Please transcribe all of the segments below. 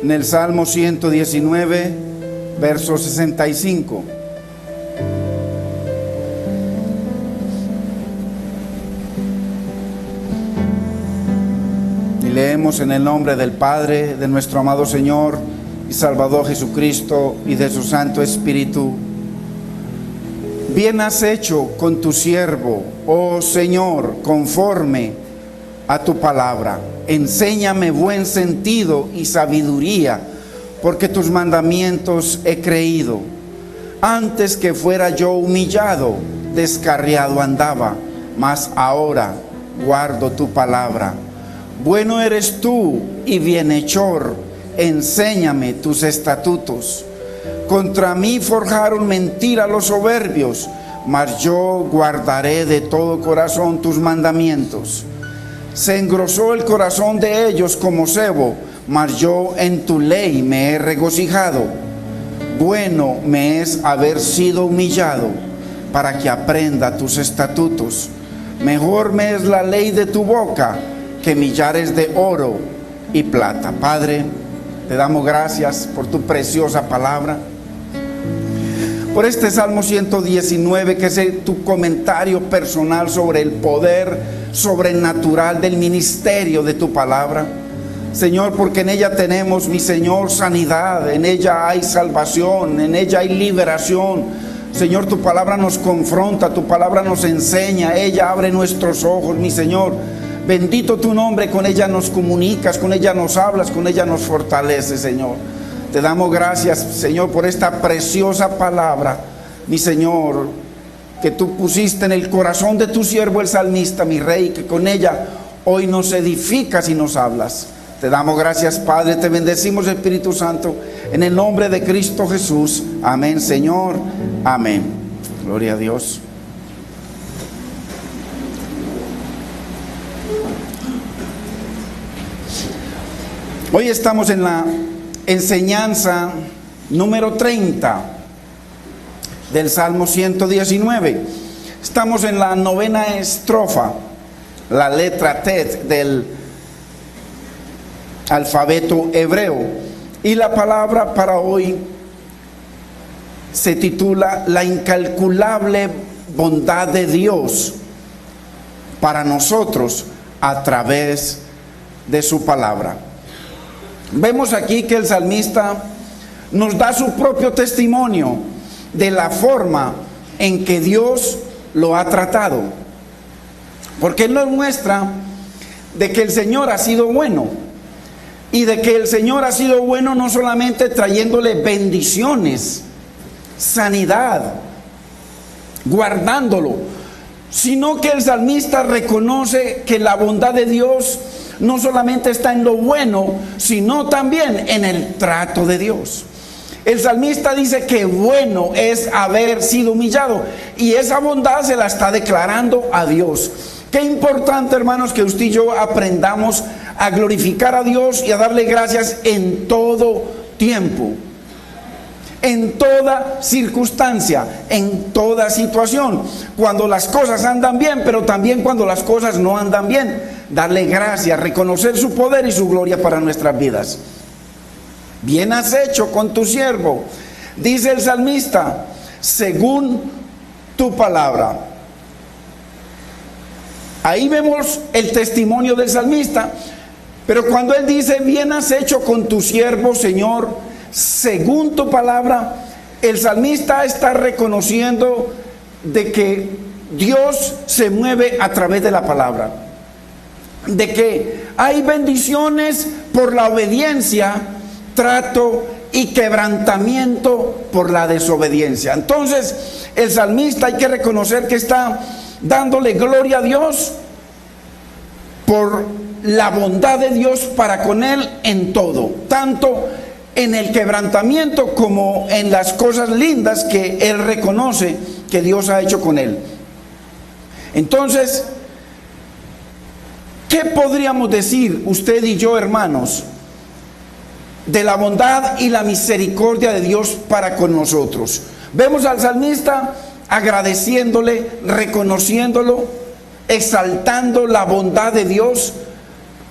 en el Salmo 119, verso 65. Y leemos en el nombre del Padre, de nuestro amado Señor y Salvador Jesucristo y de su Santo Espíritu. Bien has hecho con tu siervo, oh Señor, conforme a tu palabra. Enséñame buen sentido y sabiduría, porque tus mandamientos he creído. Antes que fuera yo humillado, descarriado andaba, mas ahora guardo tu palabra. Bueno eres tú y bienhechor, enséñame tus estatutos. Contra mí forjaron mentira los soberbios, mas yo guardaré de todo corazón tus mandamientos. Se engrosó el corazón de ellos como sebo, mas yo en tu ley me he regocijado. Bueno me es haber sido humillado, para que aprenda tus estatutos. Mejor me es la ley de tu boca que millares de oro y plata. Padre, te damos gracias por tu preciosa palabra, por este Salmo 119, que es tu comentario personal sobre el poder sobrenatural del ministerio de tu palabra. Señor, porque en ella tenemos, mi Señor, sanidad, en ella hay salvación, en ella hay liberación. Señor, tu palabra nos confronta, tu palabra nos enseña, ella abre nuestros ojos, mi Señor. Bendito tu nombre, con ella nos comunicas, con ella nos hablas, con ella nos fortaleces, Señor. Te damos gracias, Señor, por esta preciosa palabra, mi Señor, que tú pusiste en el corazón de tu siervo el salmista, mi Rey, que con ella hoy nos edificas y nos hablas. Te damos gracias, Padre, te bendecimos, Espíritu Santo, en el nombre de Cristo Jesús. Amén, Señor, amén. Gloria a Dios. Hoy estamos en la enseñanza número 30 del Salmo 119. Estamos en la 9ª estrofa, la letra Tet del alfabeto hebreo. Y la palabra para hoy se titula La incalculable bondad de Dios para nosotros a través de su palabra. Vemos aquí que el salmista nos da su propio testimonio de la forma en que Dios lo ha tratado, porque él nos muestra de que el Señor ha sido bueno, y de que el Señor ha sido bueno no solamente trayéndole bendiciones, sanidad, guardándolo, sino que el salmista reconoce que la bondad de Dios no solamente está en lo bueno, sino también en el trato de Dios. El salmista dice que bueno es haber sido humillado, y esa bondad se la está declarando a Dios. Qué importante, hermanos, que usted y yo aprendamos a glorificar a Dios y a darle gracias en todo tiempo, en toda circunstancia, en toda situación. Cuando las cosas andan bien, pero también cuando las cosas no andan bien, darle gracias, reconocer su poder y su gloria para nuestras vidas. Bien has hecho con tu siervo, dice el salmista, según tu palabra. Ahí vemos el testimonio del salmista, pero cuando él dice, bien has hecho con tu siervo, Señor, según tu palabra, el salmista está reconociendo de que Dios se mueve a través de la palabra, de que hay bendiciones por la obediencia, trato y quebrantamiento por la desobediencia. Entonces el salmista, hay que reconocer que está dándole gloria a Dios por la bondad de Dios para con él en todo, tanto en el quebrantamiento como en las cosas lindas que él reconoce que Dios ha hecho con él. Entonces, ¿qué podríamos decir usted y yo, hermanos, de la bondad y la misericordia de Dios para con nosotros? Vemos al salmista agradeciéndole, reconociéndolo, exaltando la bondad de Dios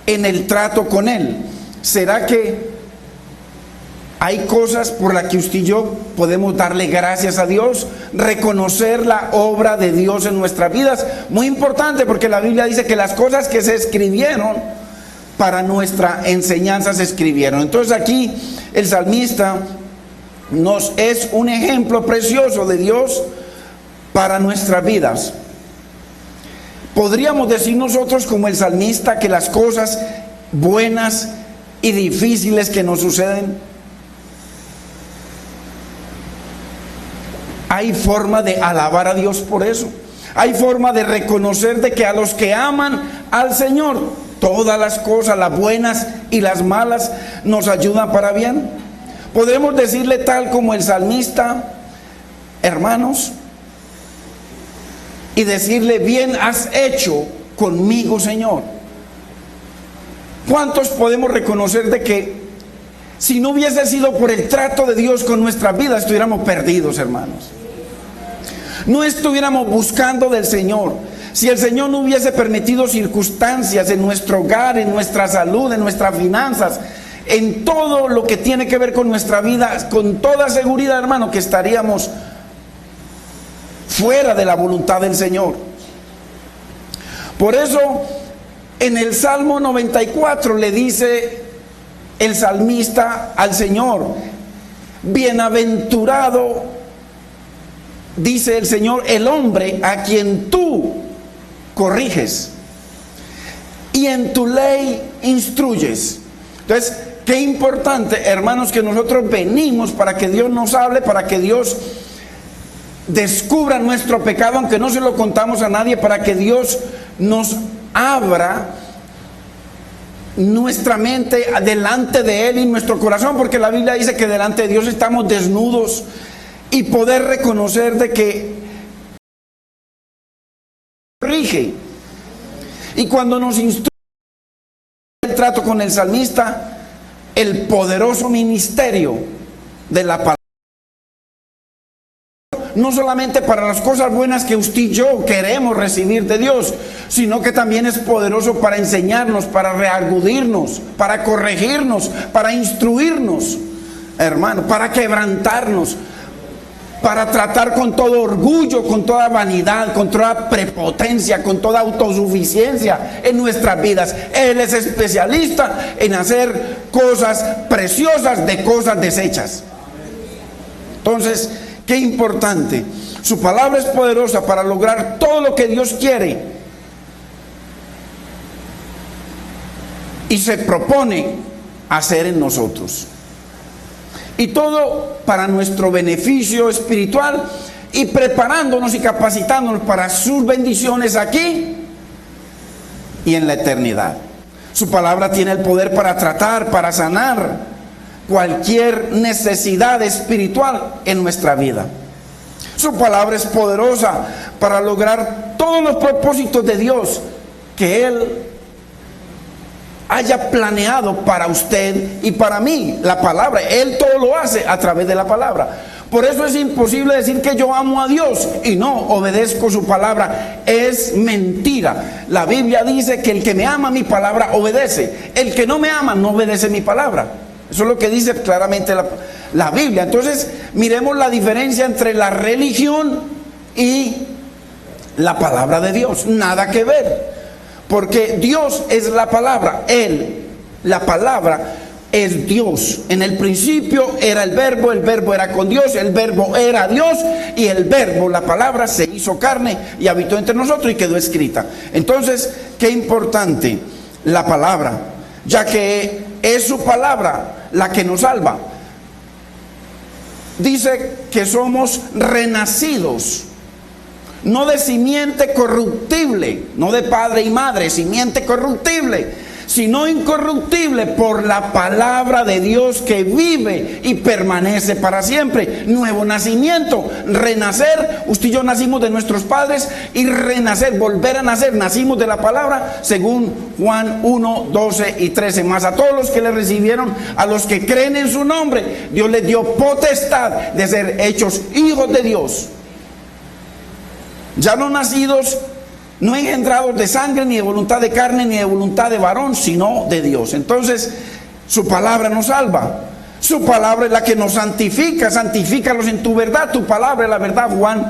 en el trato con él. ¿Será que Hay cosas por las que usted y yo podemos darle gracias a Dios, reconocer la obra de Dios en nuestras vidas. Muy importante, porque la Biblia dice que las cosas que se escribieron para nuestra enseñanza se escribieron. Entonces aquí el salmista nos es un ejemplo precioso de Dios para nuestras vidas. Podríamos decir nosotros como el salmista que las cosas buenas y difíciles que nos suceden, hay forma de alabar a Dios por eso. Hay forma de reconocer de que a los que aman al Señor, todas las cosas, las buenas y las malas, nos ayudan para bien. Podemos decirle tal como el salmista, hermanos, y decirle: bien has hecho conmigo, Señor. ¿Cuántos podemos reconocer de que si no hubiese sido por el trato de Dios con nuestras vidas, estuviéramos perdidos, hermanos? No estuviéramos buscando del Señor. Si el Señor no hubiese permitido circunstancias en nuestro hogar, en nuestra salud, en nuestras finanzas, en todo lo que tiene que ver con nuestra vida, con toda seguridad, hermano, que estaríamos fuera de la voluntad del Señor. Por eso en el Salmo 94 le dice el salmista al Señor: bienaventurado, dice el Señor, el hombre a quien tú corriges y en tu ley instruyes. Entonces, qué importante, hermanos, que nosotros venimos para que Dios nos hable, para que Dios descubra nuestro pecado, aunque no se lo contamos a nadie, para que Dios nos abra nuestra mente delante de Él y nuestro corazón, porque la Biblia dice que delante de Dios estamos desnudos, y poder reconocer de que corrige. Y cuando nos instruye el trato con el salmista, el poderoso ministerio de la palabra, no solamente para las cosas buenas que usted y yo queremos recibir de Dios, sino que también es poderoso para enseñarnos, para reagudirnos, para corregirnos, para instruirnos, hermano, para quebrantarnos, para tratar con todo orgullo, con toda vanidad, con toda prepotencia, con toda autosuficiencia en nuestras vidas. Él es especialista en hacer cosas preciosas de cosas deshechas. Entonces, qué importante. Su palabra es poderosa para lograr todo lo que Dios quiere y se propone hacer en nosotros. Y todo para nuestro beneficio espiritual y preparándonos y capacitándonos para sus bendiciones aquí y en la eternidad. Su palabra tiene el poder para tratar, para sanar cualquier necesidad espiritual en nuestra vida. Su palabra es poderosa para lograr todos los propósitos de Dios que Él haya planeado para usted y para mí. La palabra, Él todo lo hace a través de la palabra. Por eso es imposible decir que yo amo a Dios y no obedezco su palabra. Es mentira. La Biblia dice que el que me ama mi palabra obedece. El que no me ama no obedece mi palabra. Eso es lo que dice claramente la Biblia. Entonces, miremos la diferencia entre la religión y la palabra de Dios. Nada que ver. Porque Dios es la palabra. Él, la palabra, es Dios. En el principio era el verbo era con Dios, el verbo era Dios, y el verbo, la palabra, se hizo carne y habitó entre nosotros y quedó escrita. Entonces, qué importante la palabra, ya que es su palabra la que nos salva. Dice que somos renacidos, no de simiente corruptible, no de padre y madre, simiente corruptible, sino incorruptible por la palabra de Dios que vive y permanece para siempre. Nuevo nacimiento, renacer. Usted y yo nacimos de nuestros padres, y renacer, volver a nacer, nacimos de la palabra, según Juan 1, 12 y 13. Más a todos los que le recibieron, a los que creen en su nombre, Dios les dio potestad de ser hechos hijos de Dios. Ya no nacidos, no engendrados de sangre, ni de voluntad de carne, ni de voluntad de varón, sino de Dios. Entonces, su palabra nos salva. Su palabra es la que nos santifica. Santifícalos en tu verdad. Tu palabra es la verdad. Juan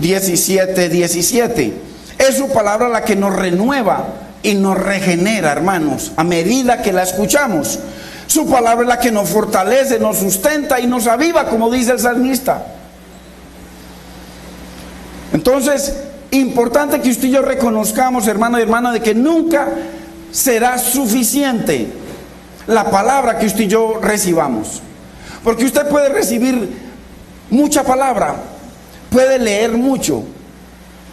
17:17. Es su palabra la que nos renueva y nos regenera, hermanos, a medida que la escuchamos. Su palabra es la que nos fortalece, nos sustenta y nos aviva, como dice el salmista. Entonces, importante que usted y yo reconozcamos, hermano y hermana, de que nunca será suficiente la palabra que usted y yo recibamos. Porque usted puede recibir mucha palabra, puede leer mucho,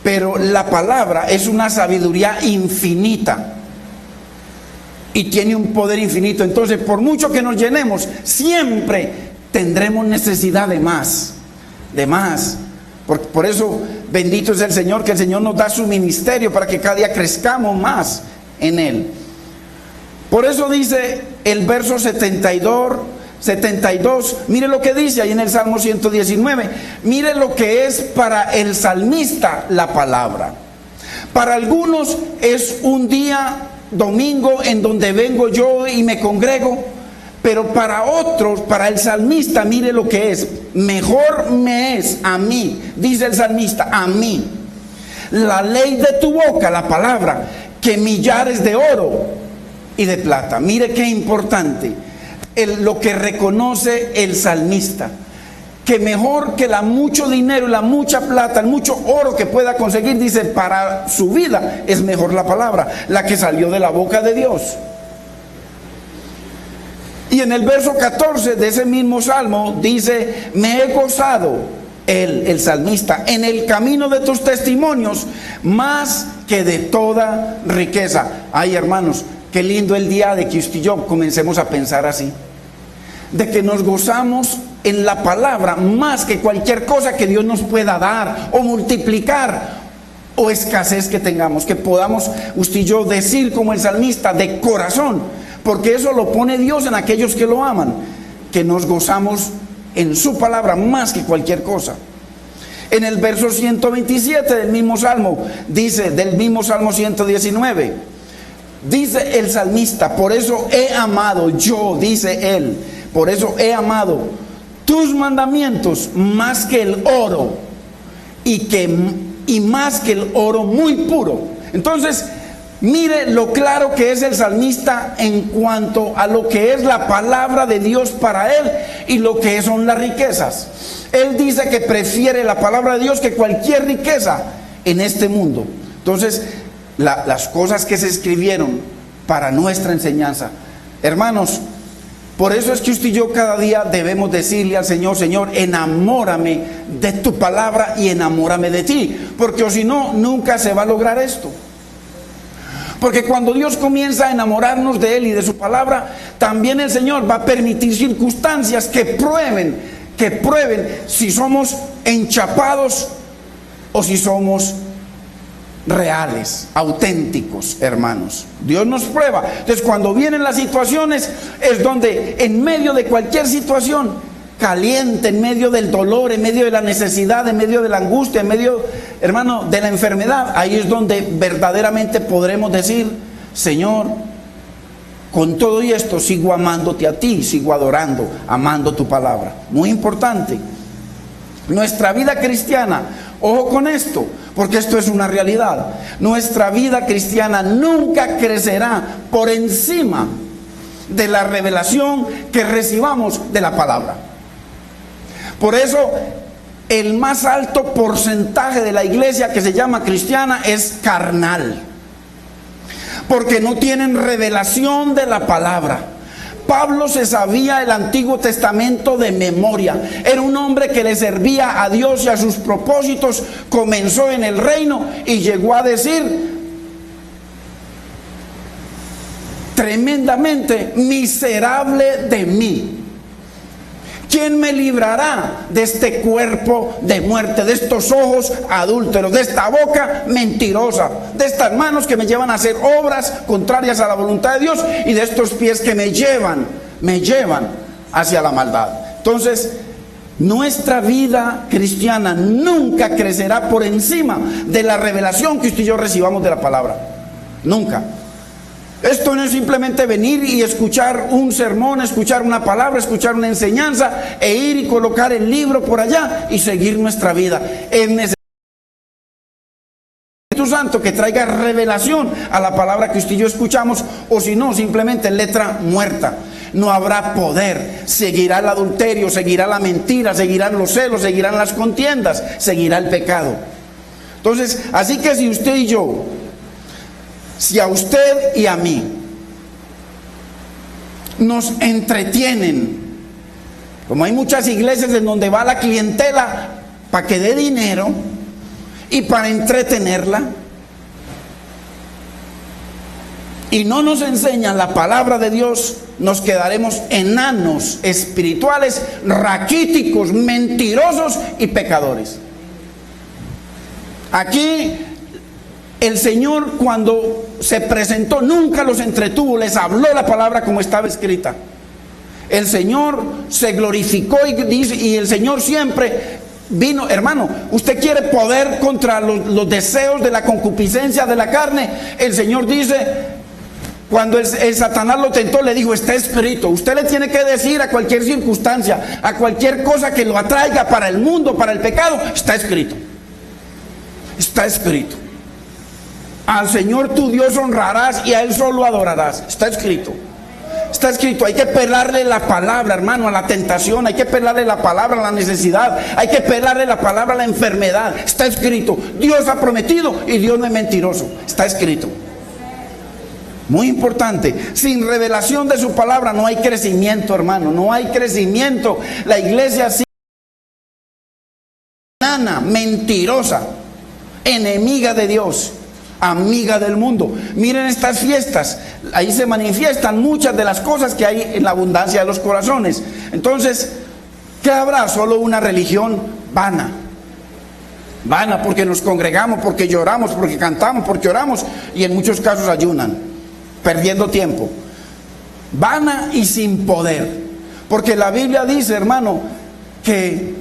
pero la palabra es una sabiduría infinita y tiene un poder infinito. Entonces, por mucho que nos llenemos, siempre tendremos necesidad de más, de más. Por eso, bendito es el Señor, que el Señor nos da su ministerio para que cada día crezcamos más en Él. Por eso dice el verso 72, mire lo que dice ahí en el Salmo 119. Mire lo que es para el salmista la palabra. Para algunos es un día domingo en donde vengo yo y me congrego, pero para otros, para el salmista, mire lo que es. Mejor me es a mí, dice el salmista, a mí, la ley de tu boca, la palabra, que millares de oro y de plata. Mire qué importante lo que reconoce el salmista, que mejor que la mucho dinero, la mucha plata, el mucho oro que pueda conseguir, dice, para su vida es mejor la palabra, la que salió de la boca de Dios. Y en el verso 14 de ese mismo salmo dice: me he gozado, el salmista, en el camino de tus testimonios más que de toda riqueza. Ay, hermanos, qué lindo el día de que usted y yo comencemos a pensar así, de que nos gozamos en la palabra más que cualquier cosa que Dios nos pueda dar o multiplicar o escasez que tengamos, que podamos usted y yo decir como el salmista de corazón, porque eso lo pone Dios en aquellos que lo aman, que nos gozamos en su palabra más que cualquier cosa. En el verso 127 del mismo salmo, dice, del mismo Salmo 119, dice el salmista: por eso he amado yo, dice él, por eso he amado tus mandamientos más que el oro y más que el oro muy puro. Entonces, mire lo claro que es el salmista en cuanto a lo que es la palabra de Dios para él y lo que son las riquezas. Él dice que prefiere la palabra de Dios que cualquier riqueza en este mundo. Entonces, las cosas que se escribieron para nuestra enseñanza, hermanos, por eso es que usted y yo cada día debemos decirle al Señor: Señor, enamórame de tu palabra y enamórame de ti, porque o si no, nunca se va a lograr esto. Porque cuando Dios comienza a enamorarnos de Él y de su palabra, también el Señor va a permitir circunstancias que prueben si somos enchapados o si somos reales, auténticos, hermanos. Dios nos prueba. Entonces, cuando vienen las situaciones, es donde en medio de cualquier situación caliente, en medio del dolor, en medio de la necesidad, en medio de la angustia, en medio, hermano, de la enfermedad, ahí es donde verdaderamente podremos decir: Señor, con todo y esto sigo amándote a ti, sigo adorando, amando tu palabra. Muy importante. Nuestra vida cristiana, ojo con esto, porque esto es una realidad. Nuestra vida cristiana nunca crecerá por encima de la revelación que recibamos de la palabra. Por eso, el más alto porcentaje de la iglesia que se llama cristiana es carnal, porque no tienen revelación de la palabra. Pablo se sabía el Antiguo Testamento de memoria. Era un hombre que le servía a Dios y a sus propósitos. Comenzó en el reino y llegó a decir tremendamente: miserable de mí, ¿quién me librará de este cuerpo de muerte, de estos ojos adúlteros, de esta boca mentirosa, de estas manos que me llevan a hacer obras contrarias a la voluntad de Dios, y de estos pies que me llevan hacia la maldad? Entonces, nuestra vida cristiana nunca crecerá por encima de la revelación que usted y yo recibamos de la palabra. Nunca. Esto no es simplemente venir y escuchar un sermón, escuchar una palabra, escuchar una enseñanza e ir y colocar el libro por allá y seguir nuestra vida. Es necesario el Espíritu Santo que traiga revelación a la palabra que usted y yo escuchamos, o si no, simplemente letra muerta. No habrá poder, seguirá el adulterio, seguirá la mentira, seguirán los celos, seguirán las contiendas, seguirá el pecado. Entonces, así que si usted y yo, si a usted y a mí nos entretienen, como hay muchas iglesias en donde va la clientela para que dé dinero y para entretenerla, y no nos enseñan la palabra de Dios, nos quedaremos enanos espirituales, raquíticos, mentirosos y pecadores. Aquí el Señor, cuando se presentó, nunca los entretuvo, les habló la palabra como estaba escrita. El Señor se glorificó y el Señor siempre vino. Hermano, usted quiere poder contra los deseos de la concupiscencia de la carne. El Señor dice, cuando el Satanás lo tentó, le dijo, está escrito. Usted le tiene que decir a cualquier circunstancia, a cualquier cosa que lo atraiga para el mundo, para el pecado, está escrito. Está escrito. Al Señor tu Dios honrarás y a Él solo adorarás. Está escrito. Está escrito. Hay que pelarle la palabra, hermano, a la tentación. Hay que pelarle la palabra a la necesidad. Hay que pelarle la palabra a la enfermedad. Está escrito. Dios ha prometido y Dios no es mentiroso. Está escrito. Muy importante. Sin revelación de su palabra no hay crecimiento, hermano. No hay crecimiento. La iglesia así, mentirosa, enemiga de Dios, amiga del mundo. Miren estas fiestas, ahí se manifiestan muchas de las cosas que hay en la abundancia de los corazones. Entonces, ¿qué habrá? Solo una religión vana. Vana porque nos congregamos, porque lloramos, porque cantamos, porque oramos y en muchos casos ayunan, perdiendo tiempo. Vana y sin poder. Porque la Biblia dice, hermano, que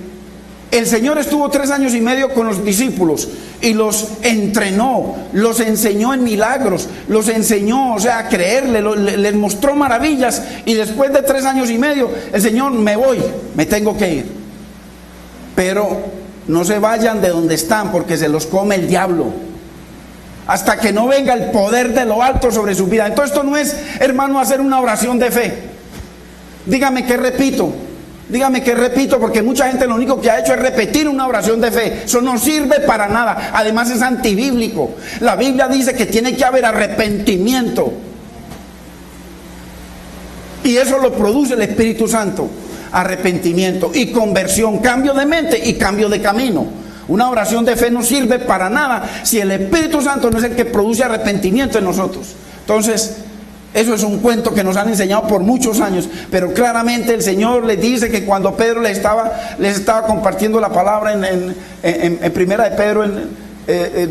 el Señor estuvo 3 años y medio con los discípulos y los entrenó, los enseñó en milagros, los enseñó, o sea, a creerle, les mostró maravillas, y después de 3 años y medio, el Señor, me voy, me tengo que ir. Pero no se vayan de donde están porque se los come el diablo. Hasta que no venga el poder de lo alto sobre su vida. Entonces esto no es, hermano, hacer una oración de fe. Dígame que repito. Dígame que repito, porque mucha gente lo único que ha hecho es repetir una oración de fe. Eso no sirve para nada. Además es antibíblico. La Biblia dice que tiene que haber arrepentimiento. Y eso lo produce el Espíritu Santo. Arrepentimiento y conversión, cambio de mente y cambio de camino. Una oración de fe no sirve para nada si el Espíritu Santo no es el que produce arrepentimiento en nosotros. Entonces, eso es un cuento que nos han enseñado por muchos años, pero claramente el Señor les dice que cuando Pedro les estaba compartiendo la palabra en primera de Pedro, en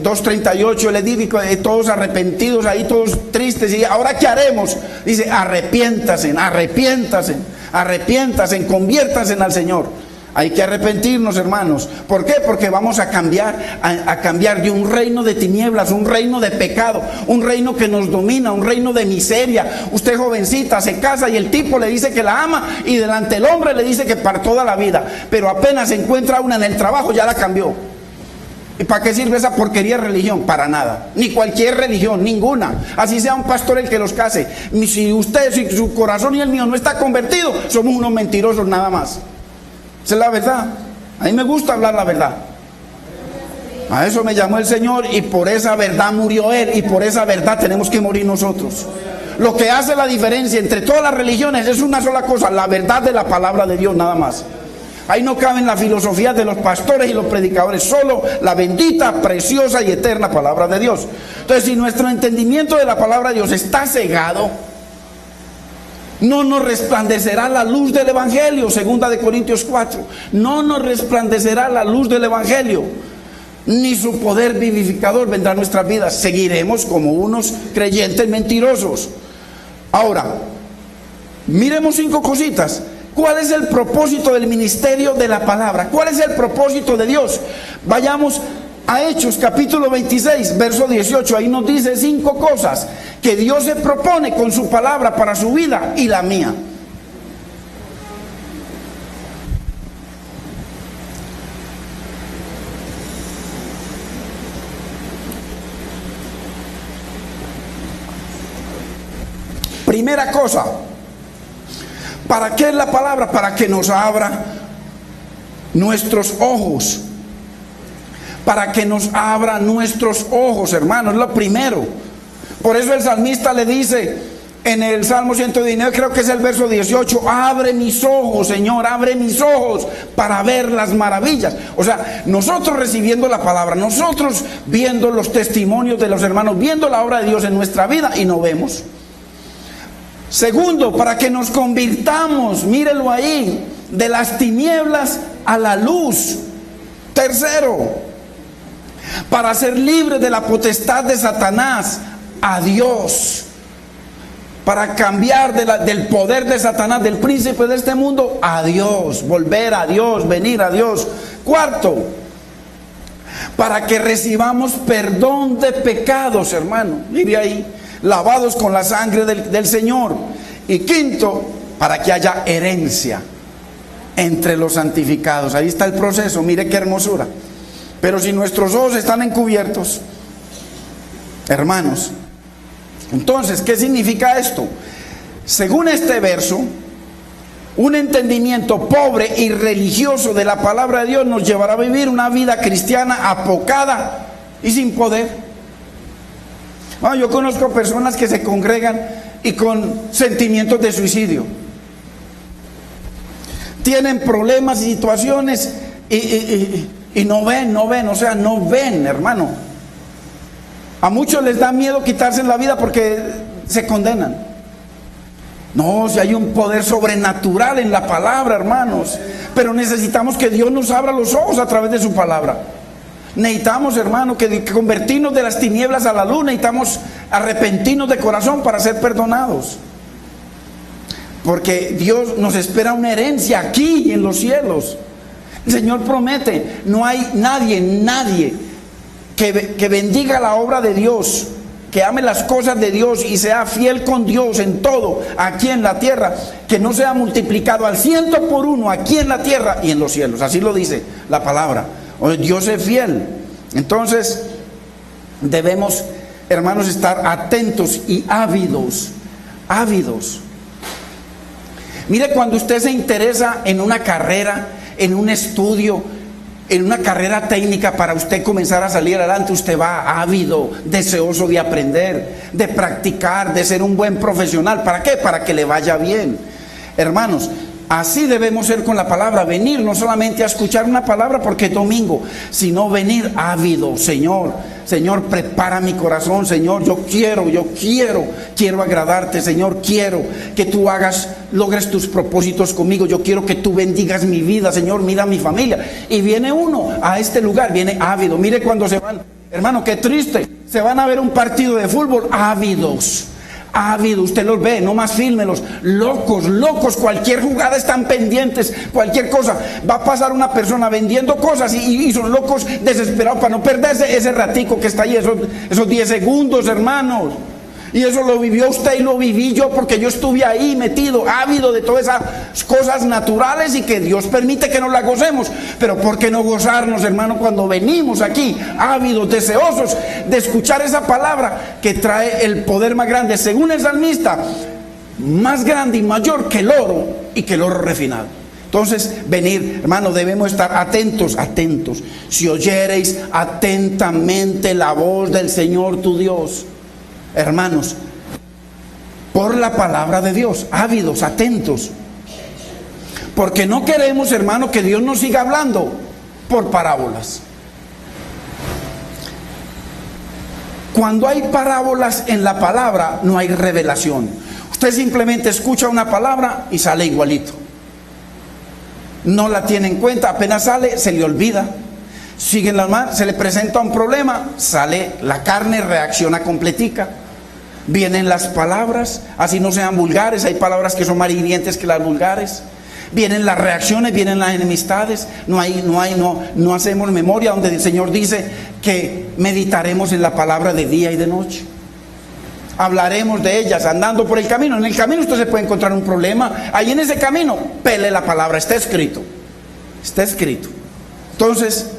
2:38, les dice, todos arrepentidos ahí, todos tristes, y ¿ahora qué haremos? Dice, arrepiéntanse, conviértanse al Señor. Hay que arrepentirnos, hermanos. ¿Por qué? Porque vamos a cambiar de un reino de tinieblas, un reino de pecado, un reino que nos domina, un reino de miseria. Usted, jovencita, se casa y el tipo le dice que la ama y delante del hombre le dice que para toda la vida, pero apenas se encuentra una en el trabajo ya la cambió. ¿Y para qué sirve esa porquería de religión? Para nada. Ni cualquier religión, ninguna. Así sea un pastor el que los case. Si su corazón y el mío no está convertido, somos unos mentirosos nada más. Esa es la verdad. A mí me gusta hablar la verdad. A eso me llamó el Señor y por esa verdad murió Él y por esa verdad tenemos que morir nosotros. Lo que hace la diferencia entre todas las religiones es una sola cosa, la verdad de la palabra de Dios, nada más. Ahí no caben las filosofías de los pastores y los predicadores, solo la bendita, preciosa y eterna palabra de Dios. Entonces, si nuestro entendimiento de la palabra de Dios está cegado, no nos resplandecerá la luz del Evangelio, 2 Corintios 4. No nos resplandecerá la luz del Evangelio, ni su poder vivificador vendrá a nuestras vidas. Seguiremos como unos creyentes mentirosos. Ahora, miremos 5 cositas. ¿Cuál es el propósito del ministerio de la palabra? ¿Cuál es el propósito de Dios? Vayamos a Hechos capítulo 26, verso 18. Ahí nos dice 5 cosas que que Dios se propone con su palabra para su vida y la mía. Primera cosa, ¿para qué es la palabra? Para que nos abra nuestros ojos. Para que nos abra nuestros ojos, hermanos, es lo primero. Por eso el salmista le dice en el Salmo 119, creo que es el verso 18, abre mis ojos, Señor, abre mis ojos para ver las maravillas. O sea, nosotros recibiendo la palabra, nosotros viendo los testimonios de los hermanos, viendo la obra de Dios en nuestra vida y no vemos. Segundo, para que nos convirtamos, mírelo ahí, de las tinieblas a la luz. Tercero, para ser libres de la potestad de Satanás a Dios. Para cambiar del poder de Satanás, del príncipe de este mundo, a Dios. Volver a Dios, venir a Dios. Cuarto, para que recibamos perdón de pecados, hermano. Mire ahí, lavados con la sangre del Señor. Y quinto, para que haya herencia entre los santificados. Ahí está el proceso, mire qué hermosura. Pero si nuestros ojos están encubiertos, hermanos, entonces, ¿qué significa esto? Según este verso, un entendimiento pobre y religioso de la palabra de Dios nos llevará a vivir una vida cristiana apocada y sin poder. Bueno, yo conozco personas que se congregan y con sentimientos de suicidio. Tienen problemas y situaciones y no ven, o sea, no ven, hermano. A muchos les da miedo quitarse la vida porque se condenan. No, si hay un poder sobrenatural en la palabra, hermanos. Pero necesitamos que Dios nos abra los ojos a través de su palabra. Necesitamos, hermano, que convertirnos de las tinieblas a la luz. Necesitamos arrepentirnos de corazón para ser perdonados. Porque Dios nos espera una herencia aquí en los cielos. El Señor promete, no hay nadie que bendiga la obra de Dios, que ame las cosas de Dios y sea fiel con Dios en todo aquí en la tierra, que no sea multiplicado al 100 por 1 aquí en la tierra y en los cielos. Así lo dice la palabra. Dios es fiel. Entonces debemos, hermanos, estar atentos y ávidos. Mire, cuando usted se interesa en una carrera, en un estudio, en una carrera técnica, para usted comenzar a salir adelante, usted va ávido, deseoso de aprender, de practicar, de ser un buen profesional. ¿Para qué? Para que le vaya bien. Hermanos, así debemos ser con la palabra, venir no solamente a escuchar una palabra porque es domingo, sino venir ávido. Señor, prepara mi corazón, Señor, yo quiero agradarte, Señor, quiero que tú logres tus propósitos conmigo, yo quiero que tú bendigas mi vida, Señor, mira mi familia. Y viene uno a este lugar, viene ávido. Mire cuando se van, hermano, qué triste, se van a ver un partido de fútbol ávidos. Usted los ve, no más fílmelos, locos, cualquier jugada están pendientes, cualquier cosa, va a pasar una persona vendiendo cosas y son locos, desesperados para no perderse ese ratico que está ahí, esos 10 segundos, hermanos. Y eso lo vivió usted y lo viví yo, porque yo estuve ahí metido, ávido de todas esas cosas naturales y que Dios permite que nos las gocemos. Pero ¿por qué no gozarnos, hermano, cuando venimos aquí ávidos, deseosos de escuchar esa palabra que trae el poder más grande, según el salmista, más grande y mayor que el oro y que el oro refinado? Entonces, venir, hermano, debemos estar atentos. Si oyereis atentamente la voz del Señor tu Dios. Hermanos, por la palabra de Dios, ávidos, atentos. Porque no queremos, hermano, que Dios nos siga hablando por parábolas. Cuando hay parábolas en la palabra, no hay revelación. Usted simplemente escucha una palabra y sale igualito. No la tiene en cuenta, apenas sale, se le olvida. Sigue en la mar, se le presenta un problema, sale la carne, reacciona completica. Vienen las palabras, así no sean vulgares, hay palabras que son más hirientes que las vulgares. Vienen las reacciones, vienen las enemistades, no hacemos memoria, donde el Señor dice que meditaremos en la palabra de día y de noche. hablaremos de ellas andando por el camino. En el camino usted se puede encontrar un problema. Ahí en ese camino, pele la palabra, está escrito. Está escrito. Entonces,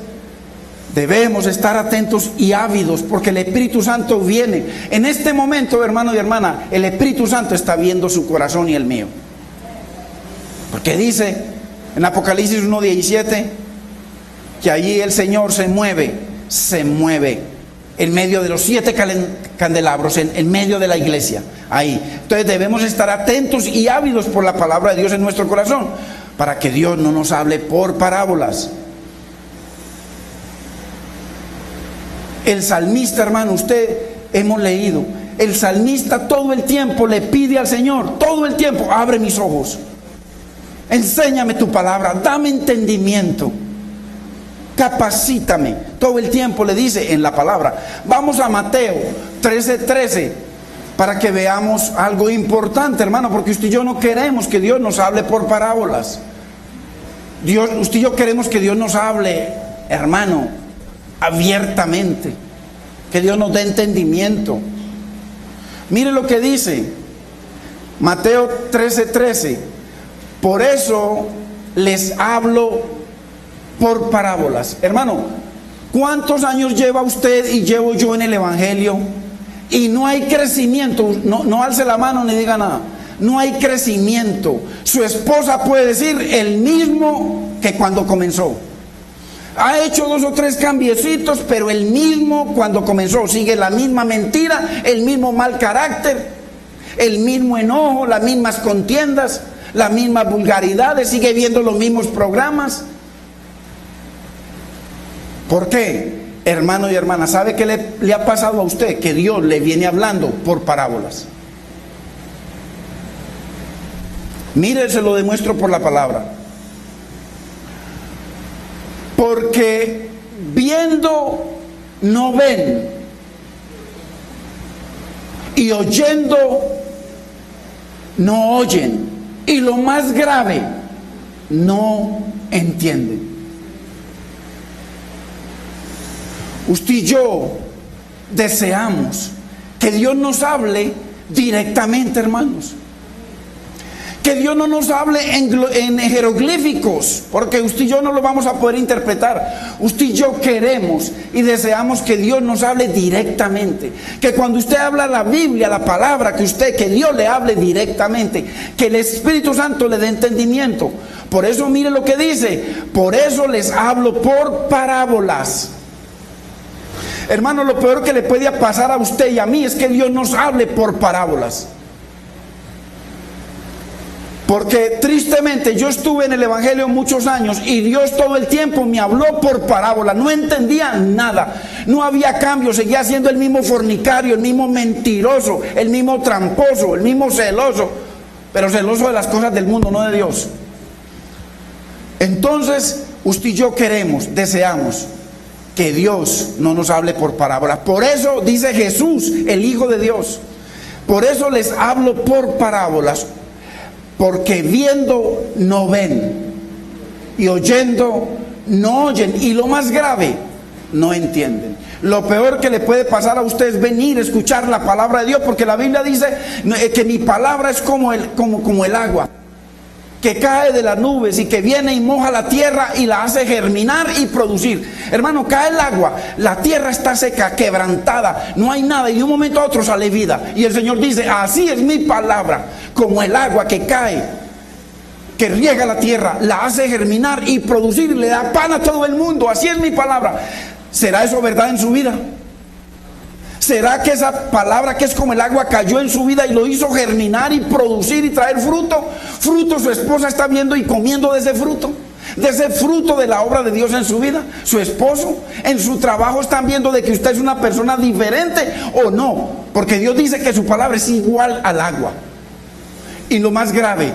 debemos estar atentos y ávidos porque el Espíritu Santo viene. En este momento, hermano y hermana, el Espíritu Santo está viendo su corazón y el mío. Porque dice en Apocalipsis 1:17 que allí el Señor se mueve en medio de los 7 candelabros, en medio de la iglesia, ahí. Entonces debemos estar atentos y ávidos por la palabra de Dios en nuestro corazón, para que Dios no nos hable por parábolas. El salmista, hermano, usted hemos leído, el salmista todo el tiempo le pide al Señor, todo el tiempo: abre mis ojos, enséñame tu palabra, dame entendimiento, capacítame. Todo el tiempo le dice en la palabra. Vamos a Mateo 13:13 para que veamos algo importante, hermano, porque usted y yo no queremos que Dios nos hable por parábolas. Usted y yo queremos que Dios nos hable, hermano, abiertamente, que Dios nos dé entendimiento. Mire lo que dice Mateo 13:13: por eso les hablo por parábolas. Hermano, ¿cuántos años lleva usted y llevo yo en el Evangelio? Y no hay crecimiento. No alce la mano ni diga nada. No hay crecimiento. Su esposa puede decir el mismo que cuando comenzó. Ha hecho 2 o 3 cambiecitos, pero el mismo cuando comenzó. Sigue la misma mentira, el mismo mal carácter, el mismo enojo, las mismas contiendas, las mismas vulgaridades. Sigue viendo los mismos programas. ¿Por qué? Hermano y hermana, ¿sabe qué le ha pasado a usted? Que Dios le viene hablando por parábolas. Mire, se lo demuestro por la palabra. Porque viendo no ven, y oyendo no oyen, y lo más grave, no entienden. Usted y yo deseamos que Dios nos hable directamente, hermanos. Que Dios no nos hable en jeroglíficos, porque usted y yo no lo vamos a poder interpretar. Usted y yo queremos y deseamos que Dios nos hable directamente. Que cuando usted habla la Biblia, la palabra, que Dios le hable directamente. Que el Espíritu Santo le dé entendimiento. Por eso mire lo que dice: por eso les hablo por parábolas. Hermano, lo peor que le puede pasar a usted y a mí es que Dios nos hable por parábolas. Porque tristemente yo estuve en el Evangelio muchos años y Dios todo el tiempo me habló por parábola. No entendía nada, no había cambio, seguía siendo el mismo fornicario, el mismo mentiroso, el mismo tramposo, el mismo celoso, pero celoso de las cosas del mundo, no de Dios. Entonces usted y yo deseamos que Dios no nos hable por parábolas. Por eso dice Jesús, el Hijo de Dios: por eso les hablo por parábolas, porque viendo no ven, y oyendo no oyen, y lo más grave, no entienden. Lo peor que le puede pasar a usted es venir a escuchar la palabra de Dios, porque la Biblia dice que mi palabra es como el agua que cae de las nubes y que viene y moja la tierra y la hace germinar y producir. Hermano, cae el agua, la tierra está seca, quebrantada, no hay nada, y de un momento a otro sale vida. Y el Señor dice: así es mi palabra, como el agua que cae, que riega la tierra, la hace germinar y producir, le da pan a todo el mundo. Así es mi palabra. ¿Será eso verdad en su vida? ¿Será que esa palabra que es como el agua cayó en su vida y lo hizo germinar y producir y traer fruto? Fruto su esposa está viendo y comiendo de ese fruto de la obra de Dios en su vida. Su esposo, en su trabajo, están viendo de que usted es una persona diferente o no, porque Dios dice que su palabra es igual al agua. Y lo más grave,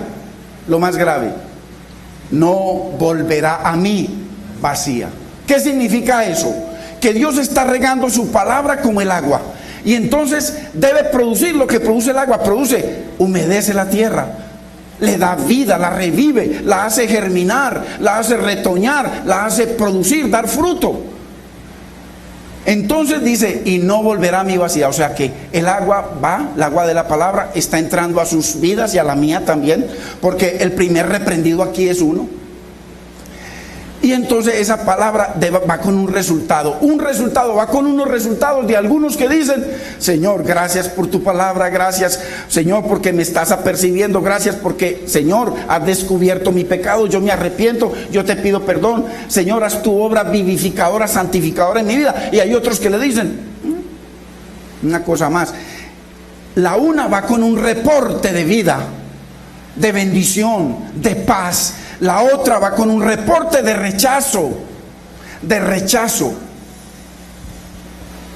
no volverá a mí vacía. ¿Qué significa eso? Que Dios está regando su palabra como el agua, y entonces debe producir lo que produce el agua. Humedece la tierra, le da vida, la revive, la hace germinar, la hace retoñar, la hace producir, dar fruto. Entonces dice, y no volverá a mí vacía. O sea que el agua va, el agua de la palabra está entrando a sus vidas y a la mía también, porque el primer reprendido aquí es uno. Y entonces esa palabra va con un resultado, va con unos resultados de algunos que dicen: Señor, gracias por tu palabra, gracias Señor porque me estás apercibiendo, gracias porque Señor has descubierto mi pecado, yo me arrepiento, yo te pido perdón, Señor, haz tu obra vivificadora, santificadora en mi vida. Y hay otros que le dicen una cosa más, la una va con un reporte de vida, de bendición, de paz. La otra va con un reporte de rechazo,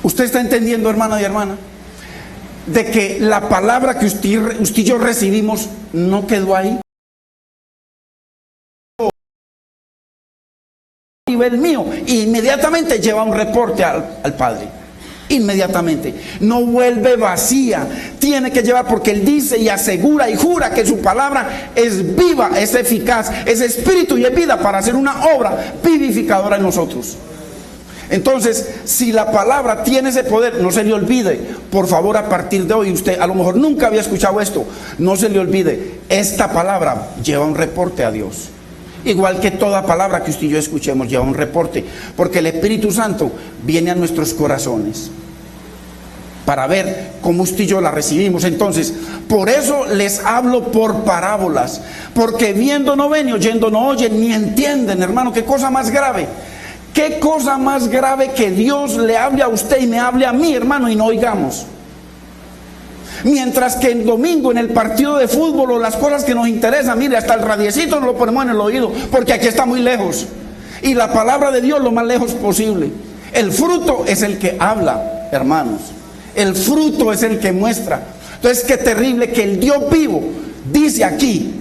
¿Usted está entendiendo, hermano y hermana? De que la palabra que usted y yo recibimos no quedó ahí. A nivel mío, inmediatamente lleva un reporte al Padre. Inmediatamente, no vuelve vacía, tiene que llevar, porque Él dice y asegura y jura que su palabra es viva, es eficaz, es espíritu y es vida para hacer una obra vivificadora en nosotros. Entonces, si la palabra tiene ese poder, no se le olvide, por favor, a partir de hoy, usted a lo mejor nunca había escuchado esto, no se le olvide, esta palabra lleva un reporte a Dios. Igual que toda palabra que usted y yo escuchemos lleva un reporte, porque el Espíritu Santo viene a nuestros corazones para ver cómo usted y yo la recibimos. Entonces, por eso les hablo por parábolas, porque viendo no ven y oyendo no oyen ni entienden. Hermano, qué cosa más grave, qué cosa más grave que Dios le hable a usted y me hable a mí, hermano, y no oigamos. Mientras que el domingo en el partido de fútbol o las cosas que nos interesan, mire, hasta el radiecito nos lo ponemos en el oído, porque aquí está muy lejos. Y la palabra de Dios lo más lejos posible. El fruto es el que habla, hermanos. El fruto es el que muestra. Entonces, qué terrible que el Dios vivo dice aquí,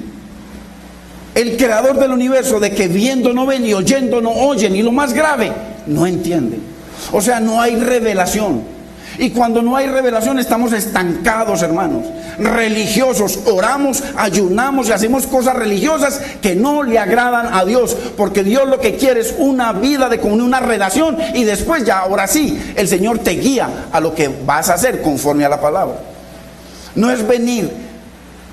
el creador del universo, de que viendo no ven y oyendo no oyen, y lo más grave, no entienden. O sea, no hay revelación. Y cuando no hay revelación estamos estancados, hermanos, religiosos, oramos, ayunamos y hacemos cosas religiosas que no le agradan a Dios, porque Dios lo que quiere es una vida de comunión, una relación, y después ya, ahora sí, el Señor te guía a lo que vas a hacer conforme a la palabra. No es venir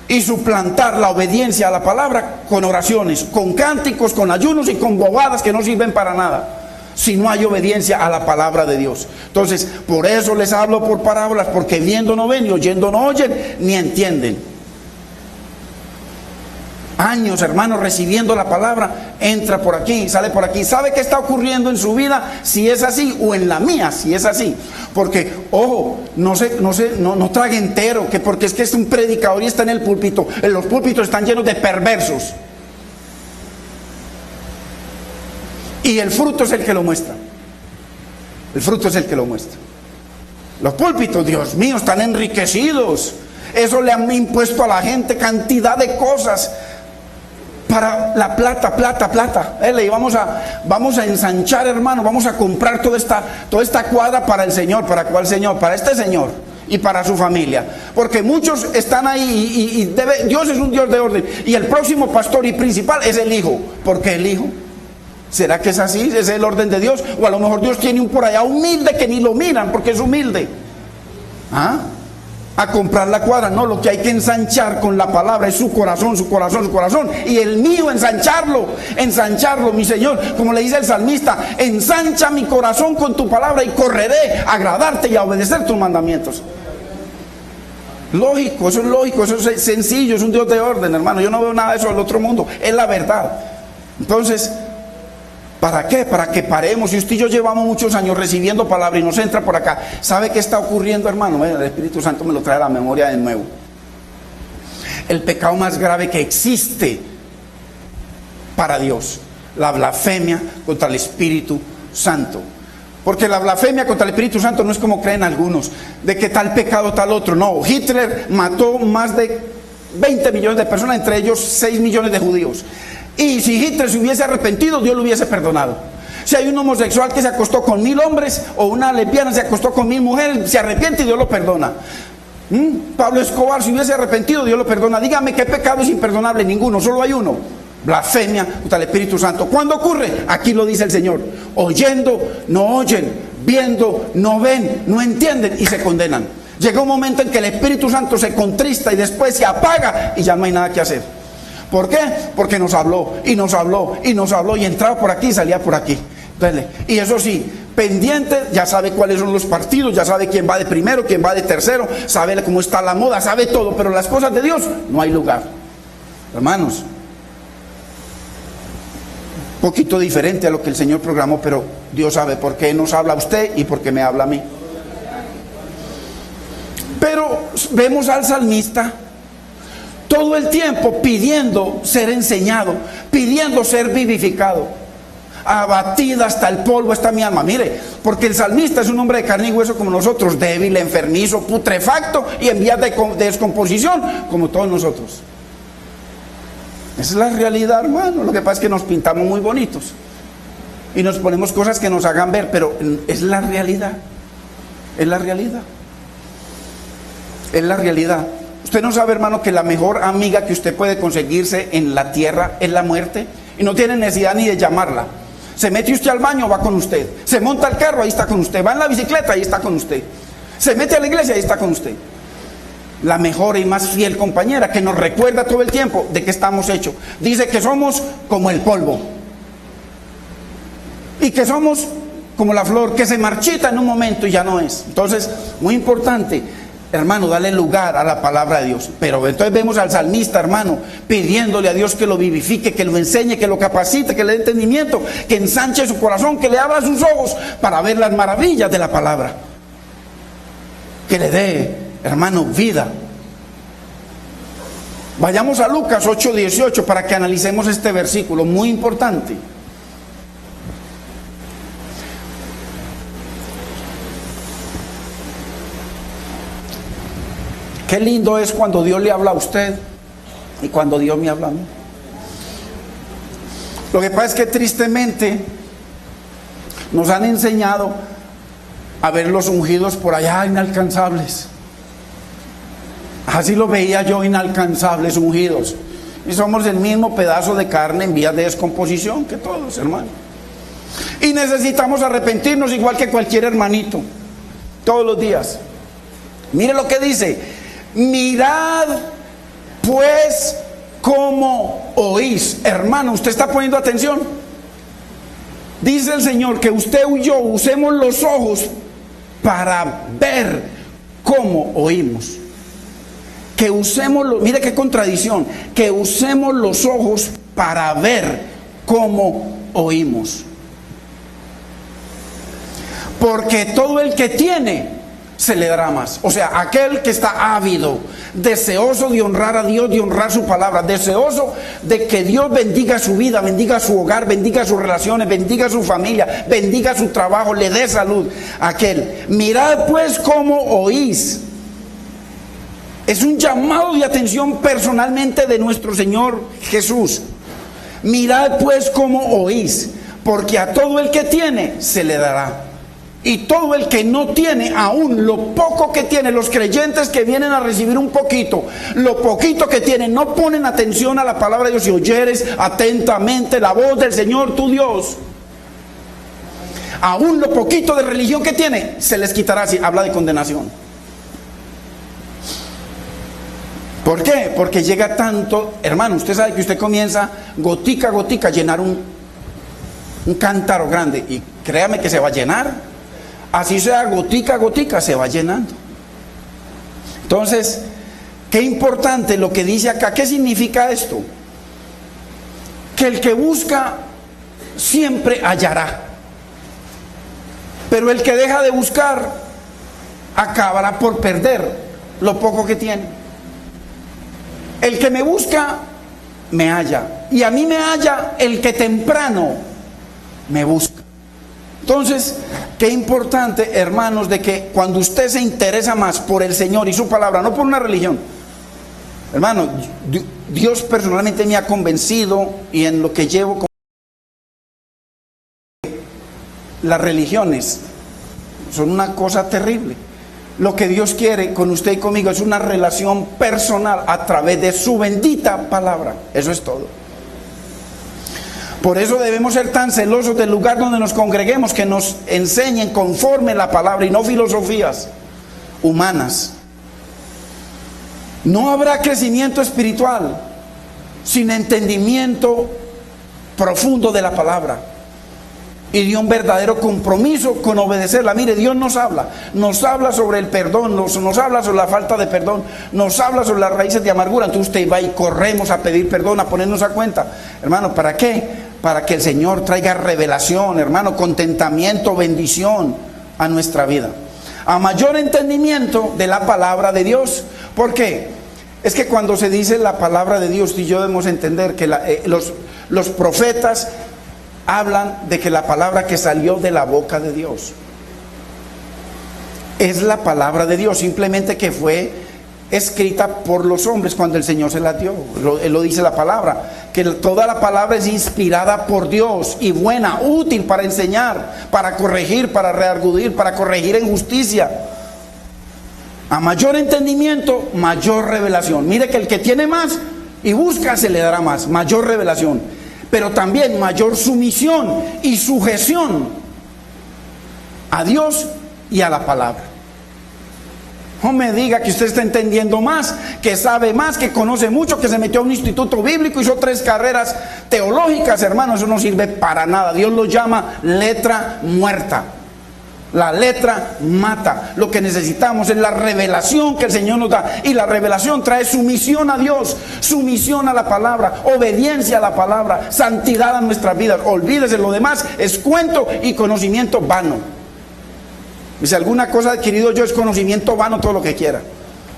y suplantar la obediencia a la palabra con oraciones, con cánticos, con ayunos y con bobadas que no sirven para nada, si no hay obediencia a la palabra de Dios. Entonces, por eso les hablo por parábolas, porque viendo no ven y oyendo no oyen ni entienden. Años, hermanos, recibiendo la palabra, entra por aquí, sale por aquí. ¿Sabe qué está ocurriendo en su vida? Si es así, o en la mía, si es así. Porque, ojo, no trague entero, que porque es que es un predicador y está en el púlpito. Los púlpitos están llenos de perversos. Y el fruto es el que lo muestra. El fruto es el que lo muestra. Los púlpitos, Dios mío, están enriquecidos. Eso le han impuesto a la gente cantidad de cosas para la plata. Y vamos a ensanchar, hermano, vamos a comprar toda esta cuadra para el Señor. ¿Para cuál Señor? Para este Señor y para su familia. Porque muchos están ahí Dios es un Dios de orden. Y el próximo pastor y principal es el Hijo. ¿Por qué el Hijo? ¿Será que es así? ¿Es el orden de Dios? O a lo mejor Dios tiene un por allá humilde que ni lo miran porque es humilde. A comprar la cuadra. No, lo que hay que ensanchar con la palabra es su corazón. Y el mío, ensancharlo, mi Señor. Como le dice el salmista, ensancha mi corazón con tu palabra y correré a agradarte y a obedecer tus mandamientos. Lógico, eso es sencillo, es un Dios de orden, hermano. Yo no veo nada de eso del otro mundo, es la verdad. Entonces, ¿para qué? Para que paremos. Si usted y yo llevamos muchos años recibiendo palabra y nos entra por acá, ¿sabe qué está ocurriendo, hermano? El Espíritu Santo me lo trae a la memoria de nuevo. El pecado más grave que existe para Dios, la blasfemia contra el Espíritu Santo. Porque la blasfemia contra el Espíritu Santo no es como creen algunos, de que tal pecado, tal otro. No, Hitler mató más de 20 millones de personas, entre ellos 6 millones de judíos. Y si Hitler se hubiese arrepentido, Dios lo hubiese perdonado. Si hay un homosexual que se acostó con 1000 hombres, o una lesbiana se acostó con 1000 mujeres, se arrepiente y Dios lo perdona. Pablo Escobar, si hubiese arrepentido, Dios lo perdona. Dígame, ¿qué pecado es imperdonable? Ninguno, solo hay uno: blasfemia contra el Espíritu Santo. ¿Cuándo ocurre? Aquí lo dice el Señor: oyendo no oyen, viendo, no ven, no entienden y se condenan. Llega un momento en que el Espíritu Santo se contrista y después se apaga y ya no hay nada que hacer. ¿Por qué? Porque nos habló y nos habló y nos habló y entraba por aquí y salía por aquí. Entonces, y eso sí, pendiente, ya sabe cuáles son los partidos, ya sabe quién va de primero, quién va de tercero, sabe cómo está la moda, sabe todo, pero las cosas de Dios no hay lugar. Hermanos, un poquito diferente a lo que el Señor programó, pero Dios sabe por qué nos habla a usted y por qué me habla a mí. Pero vemos al salmista todo el tiempo pidiendo ser enseñado, pidiendo ser vivificado. Abatida hasta el polvo está mi alma. Mire, porque el salmista es un hombre de carne y hueso como nosotros, débil, enfermizo, putrefacto y en vías de descomposición como todos nosotros. Esa es la realidad, hermano. Lo que pasa es que nos pintamos muy bonitos y nos ponemos cosas que nos hagan ver, pero es la realidad. Es la realidad. Es la realidad. Usted no sabe, hermano, que la mejor amiga que usted puede conseguirse en la tierra es la muerte, y no tiene necesidad ni de llamarla. Se mete usted al baño, va con usted. Se monta al carro, ahí está con usted. Va en la bicicleta, ahí está con usted. Se mete a la iglesia, ahí está con usted. La mejor y más fiel compañera que nos recuerda todo el tiempo de que estamos hechos. Dice que somos como el polvo y que somos como la flor que se marchita en un momento y ya no es. Entonces, muy importante, hermano, dale lugar a la palabra de Dios. Pero entonces vemos al salmista, hermano, pidiéndole a Dios que lo vivifique, que lo enseñe, que lo capacite, que le dé entendimiento, que ensanche su corazón, que le abra sus ojos para ver las maravillas de la palabra, que le dé, hermano, vida. Vayamos a Lucas 8:18 para que analicemos este versículo, muy importante. Qué lindo es cuando Dios le habla a usted y cuando Dios me habla a mí. Lo que pasa es que tristemente nos han enseñado a ver los ungidos por allá inalcanzables. Así lo veía yo, inalcanzables, ungidos. Y somos el mismo pedazo de carne en vías de descomposición que todos, hermano. Y necesitamos arrepentirnos igual que cualquier hermanito, todos los días. Mire lo que dice: mirad pues cómo oís. Hermano, ¿usted está poniendo atención? Dice el Señor que usted y yo usemos los ojos para ver cómo oímos. Que usemos, mire qué contradicción, que usemos los ojos para ver cómo oímos. Porque todo el que tiene se le dará más. O sea, aquel que está ávido, deseoso de honrar a Dios, de honrar su palabra, deseoso de que Dios bendiga su vida, bendiga su hogar, bendiga sus relaciones, bendiga su familia, bendiga su trabajo, le dé salud. Aquel, mirad pues cómo oís. Es un llamado de atención personalmente de nuestro Señor Jesús. Mirad pues cómo oís, porque a todo el que tiene se le dará. Y todo el que no tiene, aún lo poco que tiene, los creyentes que vienen a recibir un poquito, lo poquito que tienen, no ponen atención a la palabra de Dios. Si oyeres atentamente la voz del Señor tu Dios, aún lo poquito de religión que tiene, se les quitará. Si habla de condenación. ¿Por qué? Porque llega tanto, hermano, usted sabe que usted comienza gotica a gotica a llenar un cántaro grande, y créame que se va a llenar. Así sea, gotica a gotica se va llenando. Entonces, qué importante lo que dice acá. ¿Qué significa esto? Que el que busca siempre hallará, pero el que deja de buscar acabará por perder lo poco que tiene. El que me busca me halla, y a mí me halla el que temprano me busca. Entonces, qué importante, hermanos, de que cuando usted se interesa más por el Señor y su palabra, no por una religión. Hermano, Dios personalmente me ha convencido, y en lo que llevo con las religiones son una cosa terrible. Lo que Dios quiere con usted y conmigo es una relación personal a través de su bendita palabra. Eso es todo. Por eso debemos ser tan celosos del lugar donde nos congreguemos, que nos enseñen conforme la palabra y no filosofías humanas. No habrá crecimiento espiritual sin entendimiento profundo de la palabra y de un verdadero compromiso con obedecerla. Mire, Dios nos habla sobre el perdón, nos habla sobre la falta de perdón, nos habla sobre las raíces de amargura. Entonces usted va y corremos a pedir perdón, a ponernos a cuenta. Hermano, ¿para qué? Para que el Señor traiga revelación, hermano, contentamiento, bendición a nuestra vida, a mayor entendimiento de la palabra de Dios. ¿Por qué? Es que cuando se dice la palabra de Dios, y yo debemos entender que los profetas hablan de que la palabra que salió de la boca de Dios es la palabra de Dios, simplemente que fue escrita por los hombres cuando el Señor se la dio. Él lo dice la palabra, que toda la palabra es inspirada por Dios y buena, útil para enseñar, para corregir, para redarguir, para corregir en justicia. A mayor entendimiento, mayor revelación. Mire que el que tiene más y busca, se le dará más, mayor revelación. Pero también mayor sumisión y sujeción a Dios y a la palabra. No me diga que usted está entendiendo más, que sabe más, que conoce mucho, que se metió a un instituto bíblico, hizo 3 carreras teológicas, hermano. Eso no sirve para nada. Dios lo llama letra muerta. La letra mata. Lo que necesitamos es la revelación que el Señor nos da. Y la revelación trae sumisión a Dios, sumisión a la palabra, obediencia a la palabra, santidad a nuestras vidas. Olvídese, lo demás es cuento y conocimiento vano. Y si alguna cosa he adquirido yo es conocimiento vano, todo lo que quiera.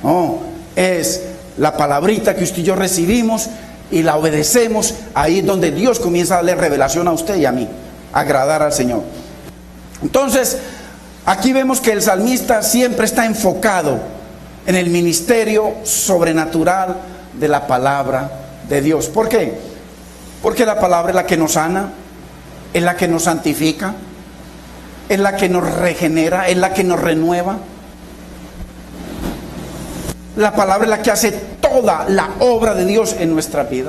No, es la palabrita que usted y yo recibimos y la obedecemos. Ahí es donde Dios comienza a darle revelación a usted y a mí, agradar al Señor. Entonces, aquí vemos que el salmista siempre está enfocado en el ministerio sobrenatural de la palabra de Dios. ¿Por qué? Porque la palabra es la que nos sana, es la que nos santifica, es la que nos regenera, es la que nos renueva. La palabra es la que hace toda la obra de Dios en nuestra vida.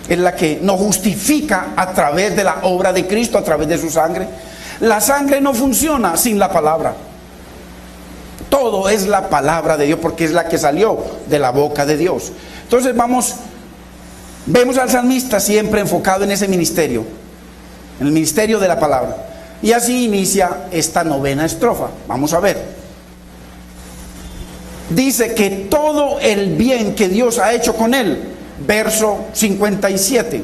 Es la que nos justifica a través de la obra de Cristo, a través de su sangre. La sangre no funciona sin la palabra. Todo es la palabra de Dios, porque es la que salió de la boca de Dios. Entonces vemos al salmista siempre enfocado en ese ministerio, en el ministerio de la palabra. Y así inicia esta 9ª estrofa. Vamos a ver. Dice que todo el bien que Dios ha hecho con él, verso 57,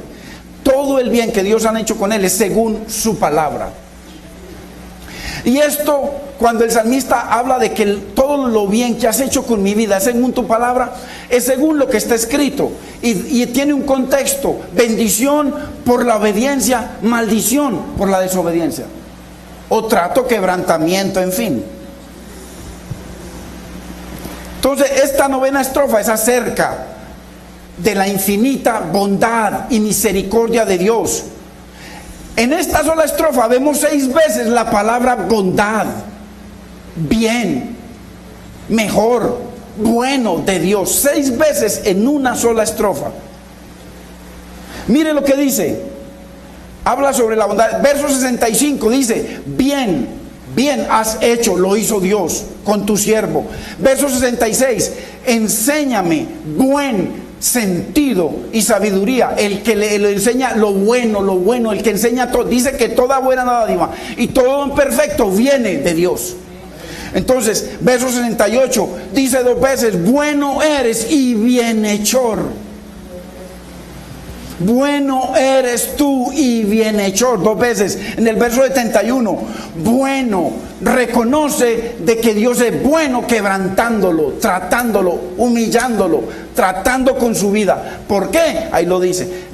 todo el bien que Dios ha hecho con él es según su palabra. Y esto, cuando el salmista habla de que todo lo bien que has hecho con mi vida es según tu palabra, es según lo que está escrito. Y tiene un contexto: bendición por la obediencia, maldición por la desobediencia, o trato, quebrantamiento, en fin. Entonces, esta 9ª estrofa es acerca de la infinita bondad y misericordia de Dios. En esta sola estrofa vemos 6 veces la palabra bondad, bien, mejor, bueno de Dios. 6 veces en una sola estrofa. Mire lo que dice. Habla sobre la bondad. Verso 65 dice: bien, bien has hecho, lo hizo Dios con tu siervo. Verso 66: enséñame buen sentido y sabiduría. El que le enseña lo bueno, el que enseña todo. Dice que toda buena dádiva y todo don perfecto viene de Dios. Entonces, verso 68 dice 2 veces: bueno eres y bienhechor. Bueno eres tú y bienhechor, 2 veces. En el verso 71, bueno, reconoce de que Dios es bueno, quebrantándolo, tratándolo, humillándolo, tratando con su vida. ¿Por qué? Ahí lo dice,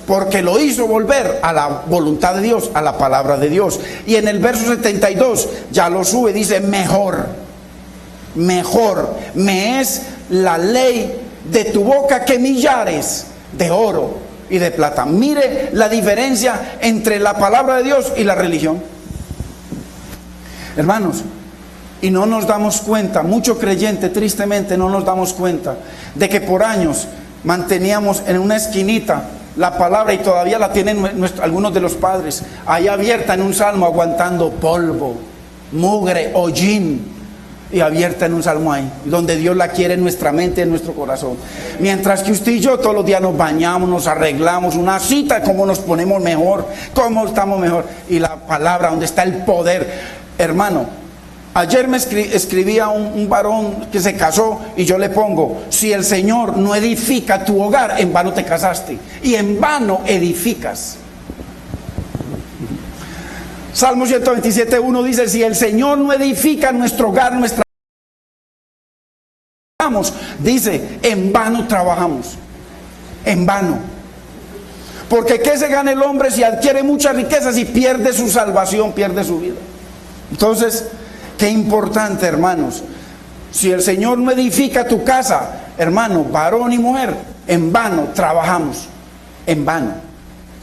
porque lo hizo volver a la voluntad de Dios, a la palabra de Dios. Y en el verso 72 ya lo sube, dice: mejor me es la ley de tu boca que millares de oro y de plata. Mire la diferencia entre la palabra de Dios y la religión, hermanos. Y no nos damos cuenta, mucho creyente tristemente no nos damos cuenta de que por años manteníamos en una esquinita la palabra, y todavía la tienen algunos de los padres, ahí abierta en un salmo, aguantando polvo, mugre, hollín, y abierta en un salmo ahí, donde Dios la quiere en nuestra mente, en nuestro corazón. Mientras que usted y yo todos los días nos bañamos, nos arreglamos, una cita, cómo nos ponemos mejor, cómo estamos mejor, y la palabra, donde está el poder. Hermano, ayer me escribía un varón que se casó, y yo le pongo: si el Señor no edifica tu hogar, en vano te casaste, y en vano edificas. Salmo 127:1 dice: si el Señor no edifica nuestro hogar, nuestra dice, en vano trabajamos, en vano. Porque ¿qué se gana el hombre si adquiere muchas riquezas y pierde su salvación, pierde su vida? Entonces, qué importante, hermanos. Si el Señor no edifica tu casa, hermano, varón y mujer, en vano trabajamos, en vano.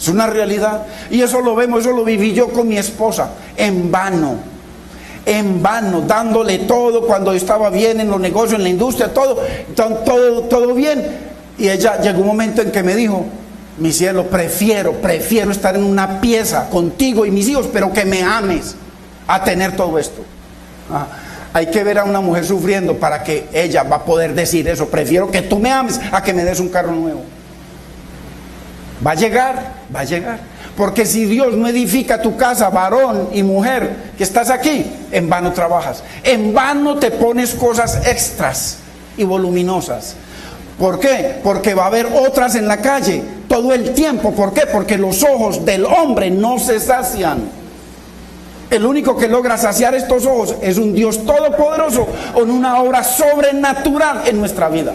Es una realidad, y eso lo vemos, eso lo viví yo con mi esposa, en vano, dándole todo cuando estaba bien en los negocios, en la industria, todo bien. Y ella llegó un momento en que me dijo: mi cielo, prefiero estar en una pieza contigo y mis hijos, pero que me ames, a tener todo esto. Hay que ver a una mujer sufriendo para que ella va a poder decir eso: prefiero que tú me ames a que me des un carro nuevo. Va a llegar, porque si Dios no edifica tu casa, varón y mujer que estás aquí, en vano trabajas, en vano te pones cosas extras y voluminosas. ¿Por qué? Porque va a haber otras en la calle todo el tiempo. ¿Por qué? Porque los ojos del hombre no se sacian. El único que logra saciar estos ojos es un Dios todopoderoso, con una obra sobrenatural en nuestra vida.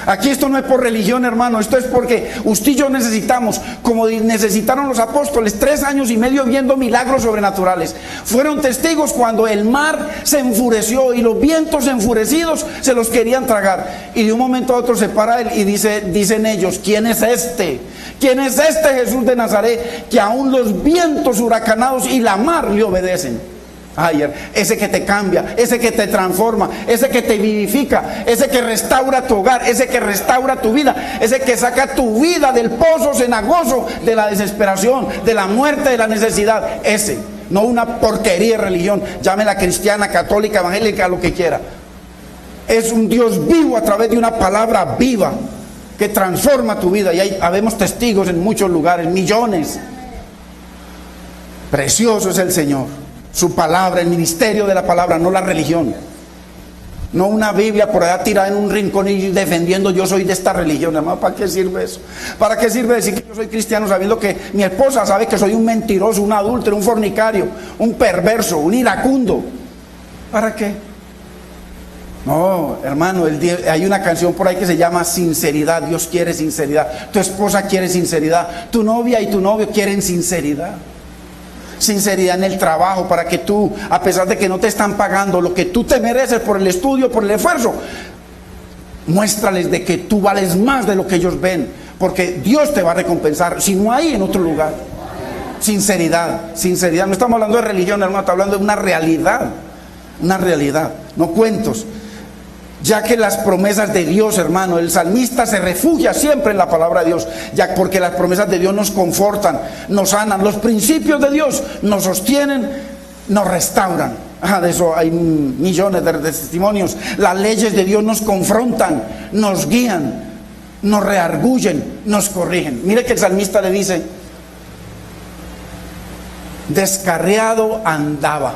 Aquí esto no es por religión, hermano, esto es porque usted y yo necesitamos, como necesitaron los apóstoles, 3 años y medio viendo milagros sobrenaturales. Fueron testigos cuando el mar se enfureció y los vientos enfurecidos se los querían tragar. Y de un momento a otro se para él y dicen ellos: ¿quién es este? ¿Quién es este Jesús de Nazaret, que aún los vientos huracanados y la mar le obedecen? Ese que te cambia, ese que te transforma, ese que te vivifica, ese que restaura tu hogar, ese que restaura tu vida, ese que saca tu vida del pozo cenagoso, de la desesperación, de la muerte, de la necesidad. Ese, no una porquería de religión, llámela cristiana, católica, evangélica, lo que quiera. Es un Dios vivo a través de una palabra viva que transforma tu vida, y ahí habemos testigos en muchos lugares, millones. Precioso es el Señor, su palabra, el ministerio de la palabra, no la religión. No una Biblia por allá tirada en un rincón y defendiendo: yo soy de esta religión. Hermano, ¿para qué sirve eso? ¿Para qué sirve decir que yo soy cristiano sabiendo que mi esposa sabe que soy un mentiroso, un adúltero, un fornicario, un perverso, un iracundo? ¿Para qué? No, hermano, hay una canción por ahí que se llama sinceridad. Dios quiere sinceridad, tu esposa quiere sinceridad, tu novia y tu novio quieren sinceridad. Sinceridad en el trabajo, para que tú, a pesar de que no te están pagando lo que tú te mereces por el estudio, por el esfuerzo, muéstrales de que tú vales más de lo que ellos ven, porque Dios te va a recompensar, si no hay en otro lugar. Sinceridad, no estamos hablando de religión, hermano, estamos hablando de una realidad, no cuentos. Ya que las promesas de Dios, hermano, el salmista se refugia siempre en la palabra de Dios, ya porque las promesas de Dios nos confortan, nos sanan, los principios de Dios nos sostienen, nos restauran. De eso hay millones de testimonios. Las leyes de Dios nos confrontan, nos guían, nos reargullen, nos corrigen. Mire que el salmista le dice: descarriado andaba.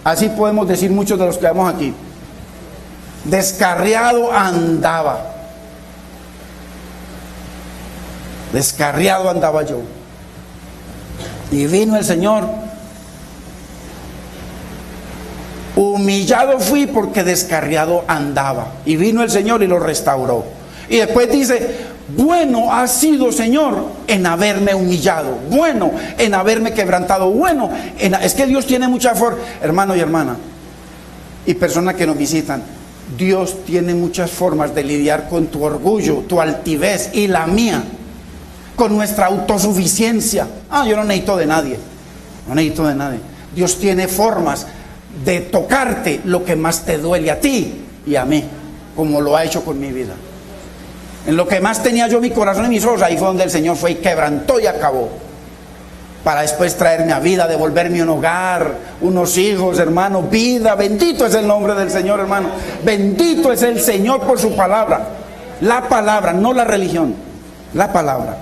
Así podemos decir muchos de los que vamos aquí. Descarriado andaba. Descarriado andaba yo. Y vino el Señor. Humillado fui porque descarriado andaba. Y vino el Señor y lo restauró. Y después dice: bueno ha sido, Señor, en haberme humillado, bueno en haberme quebrantado, bueno es que Dios tiene mucha forma, hermano y hermana, y personas que nos visitan. Dios tiene muchas formas de lidiar con tu orgullo, tu altivez y la mía, con nuestra autosuficiencia. Yo no necesito de nadie, Dios tiene formas de tocarte lo que más te duele a ti y a mí, como lo ha hecho con mi vida. En lo que más tenía yo mi corazón y mis ojos, ahí fue donde el Señor fue y quebrantó y acabó. Para después traerme a vida, devolverme un hogar, unos hijos, hermano, vida. Bendito es el nombre del Señor, hermano. Bendito es el Señor por su palabra. La palabra, no la religión, la palabra.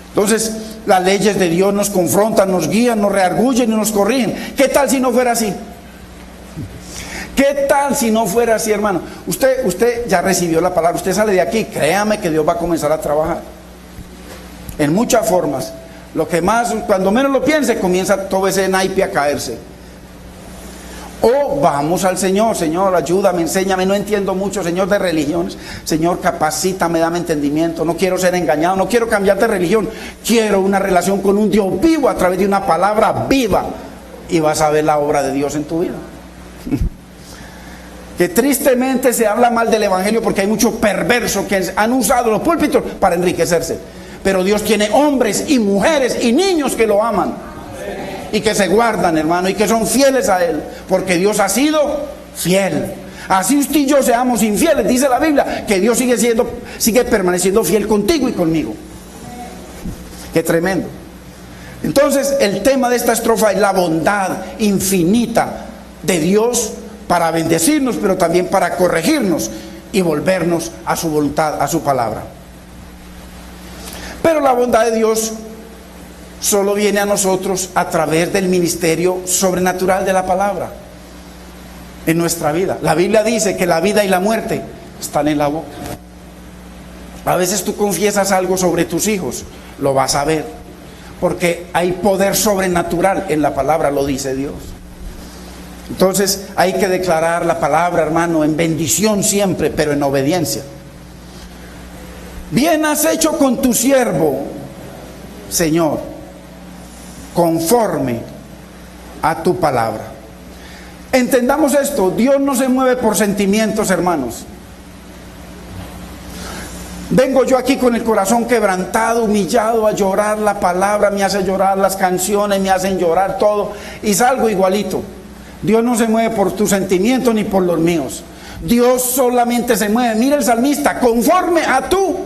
Entonces, las leyes de Dios nos confrontan, nos guían, nos reargullen y nos corrigen. ¿Qué tal si no fuera así? ¿Qué tal si no fuera así, hermano? Usted ya recibió la palabra, usted sale de aquí, créame que Dios va a comenzar a trabajar. En muchas formas. Lo que más, cuando menos lo piense, comienza todo ese naipe a caerse. O vamos al Señor: Señor, ayúdame, enséñame, no entiendo mucho, Señor, de religiones. Señor, capacítame, dame entendimiento, no quiero ser engañado, no quiero cambiar de religión. Quiero una relación con un Dios vivo a través de una palabra viva. Y vas a ver la obra de Dios en tu vida. Que tristemente se habla mal del evangelio porque hay muchos perversos que han usado los púlpitos para enriquecerse. Pero Dios tiene hombres y mujeres y niños que lo aman y que se guardan, hermano, y que son fieles a Él, porque Dios ha sido fiel. Así usted y yo seamos infieles, dice la Biblia, que Dios sigue permaneciendo fiel contigo y conmigo. Qué tremendo. Entonces, el tema de esta estrofa es la bondad infinita de Dios para bendecirnos, pero también para corregirnos y volvernos a su voluntad, a su palabra. Pero la bondad de Dios solo viene a nosotros a través del ministerio sobrenatural de la palabra en nuestra vida. La Biblia dice que la vida y la muerte están en la boca. A veces tú confiesas algo sobre tus hijos, lo vas a ver, porque hay poder sobrenatural en la palabra, lo dice Dios. Entonces hay que declarar la palabra, hermano, en bendición siempre, pero en obediencia. Bien has hecho con tu siervo, Señor, conforme a tu palabra. Entendamos esto: Dios no se mueve por sentimientos, hermanos. Vengo yo aquí con el corazón quebrantado, humillado, a llorar la palabra, me hace llorar las canciones, me hacen llorar todo, y salgo igualito. Dios no se mueve por tus sentimientos ni por los míos. Dios solamente se mueve, mira el salmista, conforme a tú.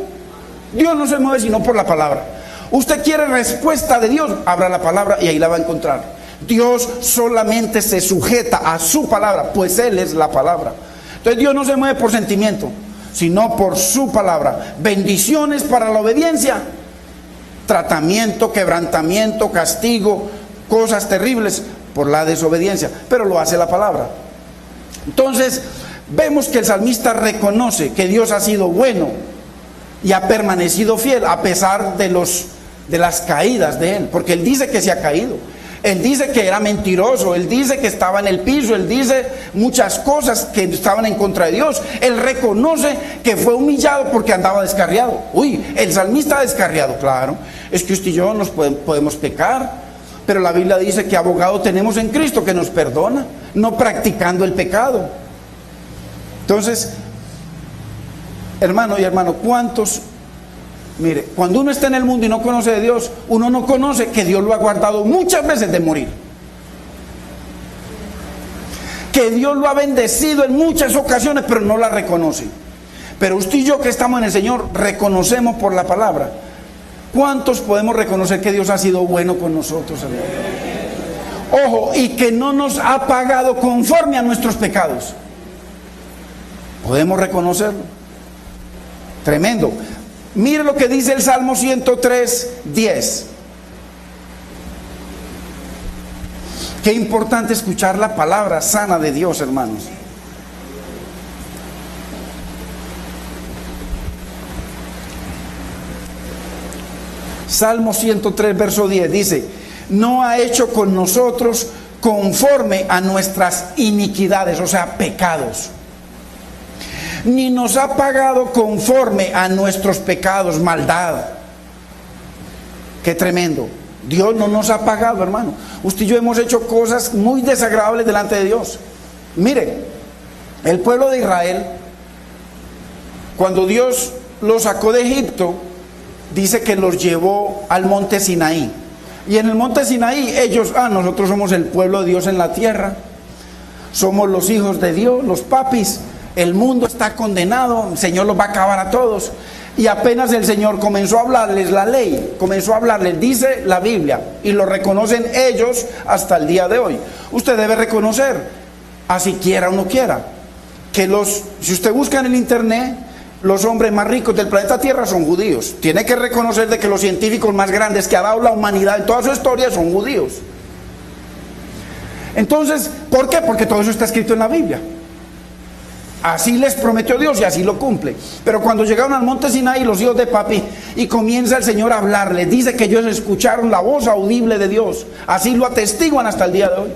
Dios no se mueve sino por la palabra. Usted quiere respuesta de Dios, abra la palabra y ahí la va a encontrar. Dios solamente se sujeta a su palabra, pues Él es la palabra. Entonces Dios no se mueve por sentimiento, sino por su palabra. Bendiciones para la obediencia, tratamiento, quebrantamiento, castigo, cosas terribles por la desobediencia, pero lo hace la palabra. Entonces vemos que el salmista reconoce que Dios ha sido bueno y ha permanecido fiel a pesar de las caídas de él, porque él dice que se ha caído, él dice que era mentiroso, él dice que estaba en el piso, él dice muchas cosas que estaban en contra de Dios. Él reconoce que fue humillado porque andaba descarriado. Uy, el salmista descarriado, claro, es que usted y yo nos podemos pecar, pero la Biblia dice que abogado tenemos en Cristo que nos perdona, no practicando el pecado. Entonces, hermano y hermano, ¿cuántos? Mire, cuando uno está en el mundo y no conoce de Dios, uno no conoce que Dios lo ha guardado muchas veces de morir, que Dios lo ha bendecido en muchas ocasiones, pero no la reconoce. Pero usted y yo que estamos en el Señor, reconocemos por la palabra. ¿Cuántos podemos reconocer que Dios ha sido bueno con nosotros, hermano? Ojo, y que no nos ha pagado conforme a nuestros pecados. Podemos reconocerlo. Tremendo. Mire lo que dice el Salmo 103:10. Qué importante escuchar la palabra sana de Dios, hermanos. Salmo 103, verso 10 dice: no ha hecho con nosotros conforme a nuestras iniquidades, o sea, pecados, ni nos ha pagado conforme a nuestros pecados, maldad. Qué tremendo. Dios no nos ha pagado, hermano. Usted y yo hemos hecho cosas muy desagradables delante de Dios. Mire, el pueblo de Israel, cuando Dios los sacó de Egipto, dice que los llevó al monte Sinaí. Y en el monte Sinaí ellos, nosotros somos el pueblo de Dios en la tierra, somos los hijos de Dios, los papis, el mundo está condenado, el Señor los va a acabar a todos. Y apenas el Señor comenzó a hablarles la ley, comenzó a hablarles, dice la Biblia, y lo reconocen ellos hasta el día de hoy. Usted debe reconocer, así quiera o no quiera, que si usted busca en el internet, los hombres más ricos del planeta Tierra son judíos. Tiene que reconocer de que los científicos más grandes que ha dado la humanidad en toda su historia son judíos. Entonces, ¿por qué? Porque todo eso está escrito en la Biblia. Así les prometió Dios y así lo cumple. Pero cuando llegaron al monte Sinaí los hijos de papi y comienza el Señor a hablarles, dice que ellos escucharon la voz audible de Dios. Así lo atestiguan hasta el día de hoy.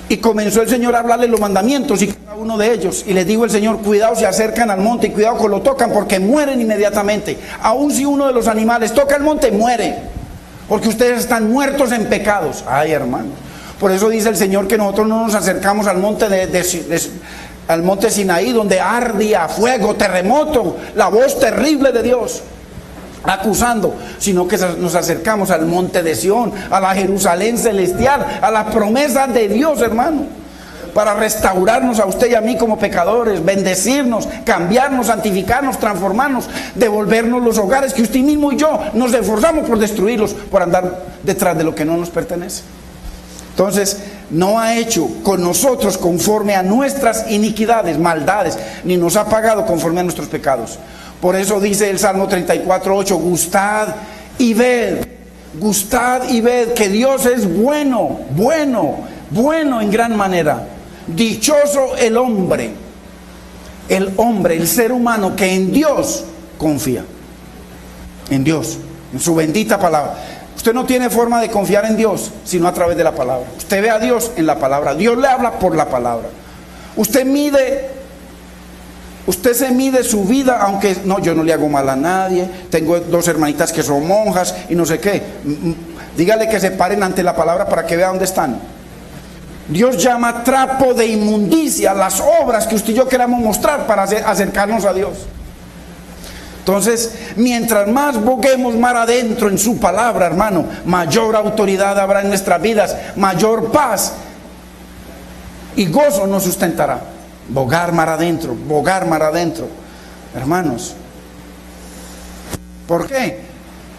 Y comenzó el Señor a hablarles los mandamientos y cada uno de ellos. Y les dijo el Señor, cuidado, se acercan al monte y cuidado que lo tocan porque mueren inmediatamente. Aun si uno de los animales toca el monte, muere. Porque ustedes están muertos en pecados. Ay, hermano. Por eso dice el Señor que nosotros no nos acercamos al monte al monte Sinaí, donde ardía fuego, terremoto, la voz terrible de Dios acusando, sino que nos acercamos al monte de Sión, a la Jerusalén celestial, a las promesas de Dios, hermano, para restaurarnos a usted y a mí como pecadores, bendecirnos, cambiarnos, santificarnos, transformarnos, devolvernos los hogares que usted mismo y yo nos esforzamos por destruirlos, por andar detrás de lo que no nos pertenece. Entonces, no ha hecho con nosotros conforme a nuestras iniquidades, maldades, ni nos ha pagado conforme a nuestros pecados. Por eso dice el Salmo 34:8, gustad y ved que Dios es bueno, bueno en gran manera. Dichoso el hombre, el ser humano que en Dios confía, en Dios, en su bendita palabra. Usted no tiene forma de confiar en Dios sino a través de la palabra. Usted ve a Dios en la palabra. Dios le habla por la palabra. Usted se mide su vida, aunque no, yo no le hago mal a nadie. Tengo 2 hermanitas que son monjas y no sé qué. Dígale que se paren ante la palabra para que vea dónde están. Dios llama trapo de inmundicia las obras que usted y yo queramos mostrar para acercarnos a Dios. Entonces, mientras más boguemos mar adentro en su palabra, hermano, mayor autoridad habrá en nuestras vidas, mayor paz y gozo nos sustentará. Bogar mar adentro, hermanos. ¿Por qué?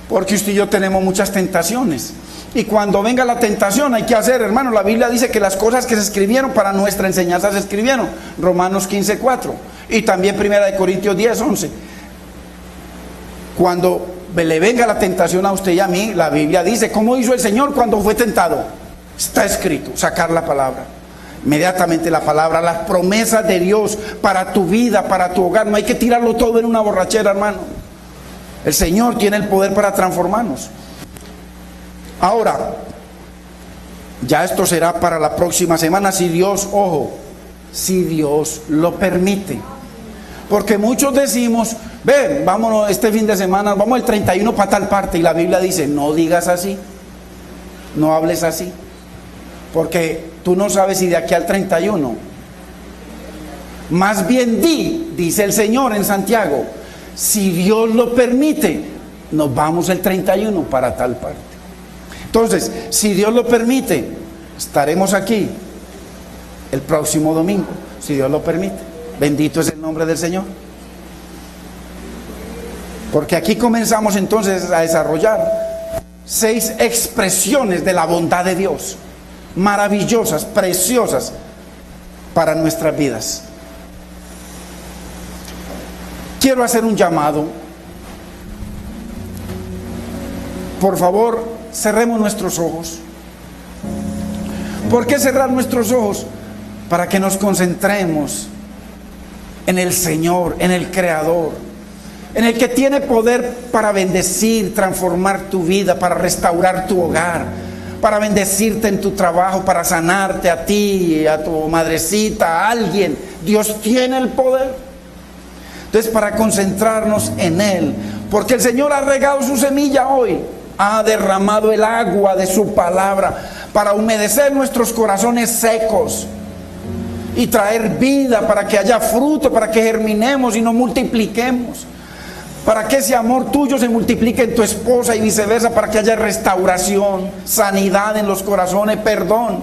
Porque usted y yo tenemos muchas tentaciones. Y cuando venga la tentación hay que hacer, hermano, la Biblia dice que las cosas que se escribieron para nuestra enseñanza se escribieron. Romanos 15:4 y también 1 Corintios 10:11. Cuando le venga la tentación a usted y a mí, la Biblia dice, ¿cómo hizo el Señor cuando fue tentado? Está escrito, sacar la palabra. Inmediatamente la palabra, las promesas de Dios para tu vida, para tu hogar. No hay que tirarlo todo en una borrachera, hermano. El Señor tiene el poder para transformarnos. Ahora, ya esto será para la próxima semana, si Dios, ojo, si Dios lo permite. Porque muchos decimos, ven, vámonos este fin de semana, vamos el 31 para tal parte. Y la Biblia dice, no digas así, no hables así. Porque tú no sabes si de aquí al 31. Más bien dice el Señor en Santiago, si Dios lo permite, nos vamos el 31 para tal parte. Entonces, si Dios lo permite, estaremos aquí el próximo domingo, si Dios lo permite. Bendito es el nombre del Señor. Porque aquí comenzamos entonces a desarrollar 6 expresiones de la bondad de Dios, maravillosas, preciosas para nuestras vidas. Quiero hacer un llamado. Por favor, cerremos nuestros ojos. ¿Por qué cerrar nuestros ojos? Para que nos concentremos en el Señor, en el Creador, en el que tiene poder para bendecir, transformar tu vida, para restaurar tu hogar, para bendecirte en tu trabajo, para sanarte a ti, a tu madrecita, a alguien. Dios tiene el poder. Entonces, para concentrarnos en Él, porque el Señor ha regado su semilla hoy, ha derramado el agua de su palabra para humedecer nuestros corazones secos y traer vida, para que haya fruto, para que germinemos y nos multipliquemos, para que ese amor tuyo se multiplique en tu esposa y viceversa, para que haya restauración, sanidad en los corazones, perdón.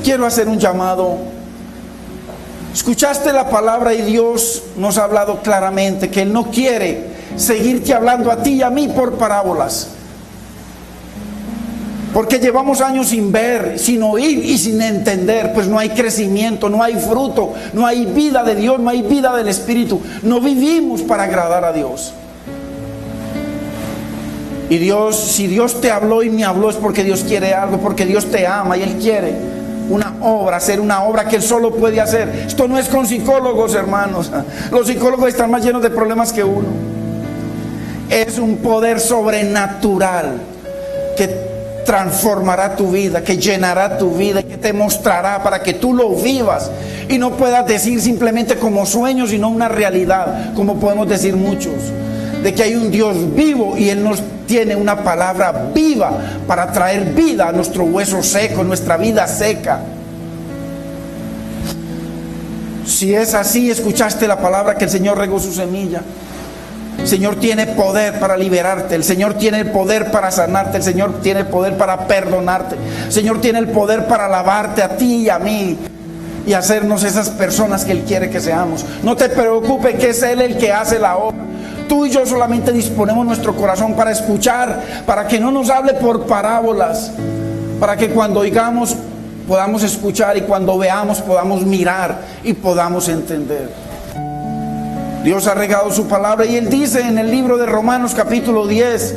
Quiero hacer un llamado Escuchaste la palabra y Dios nos ha hablado claramente que Él no quiere seguirte hablando a ti y a mí por parábolas. Porque llevamos años sin ver, sin oír y sin entender, pues no hay crecimiento, no hay fruto, no hay vida de Dios, no hay vida del Espíritu. No vivimos para agradar a Dios. Y Dios, si Dios te habló y me habló, es porque Dios quiere algo, porque Dios te ama y Él quiere una obra, hacer una obra que Él solo puede hacer. Esto no es con psicólogos, hermanos. Los psicólogos están más llenos de problemas que uno. Es un poder sobrenatural que transformará tu vida, que llenará tu vida, que te mostrará para que tú lo vivas y no puedas decir simplemente como sueño, sino una realidad, como podemos decir muchos, de que hay un Dios vivo y Él nos tiene una palabra viva para traer vida a nuestro hueso seco, nuestra vida seca. Si es así, escuchaste la palabra que el Señor regó su semilla. El Señor tiene poder para liberarte, el Señor tiene el poder para sanarte, el Señor tiene el poder para perdonarte, el Señor tiene el poder para lavarte a ti y a mí y hacernos esas personas que Él quiere que seamos. No te preocupes, que es Él el que hace la obra. Tú y yo solamente disponemos nuestro corazón para escuchar, para que no nos hable por parábolas, para que cuando oigamos podamos escuchar y cuando veamos podamos mirar y podamos entender. Dios ha regado su palabra y Él dice en el libro de Romanos capítulo 10,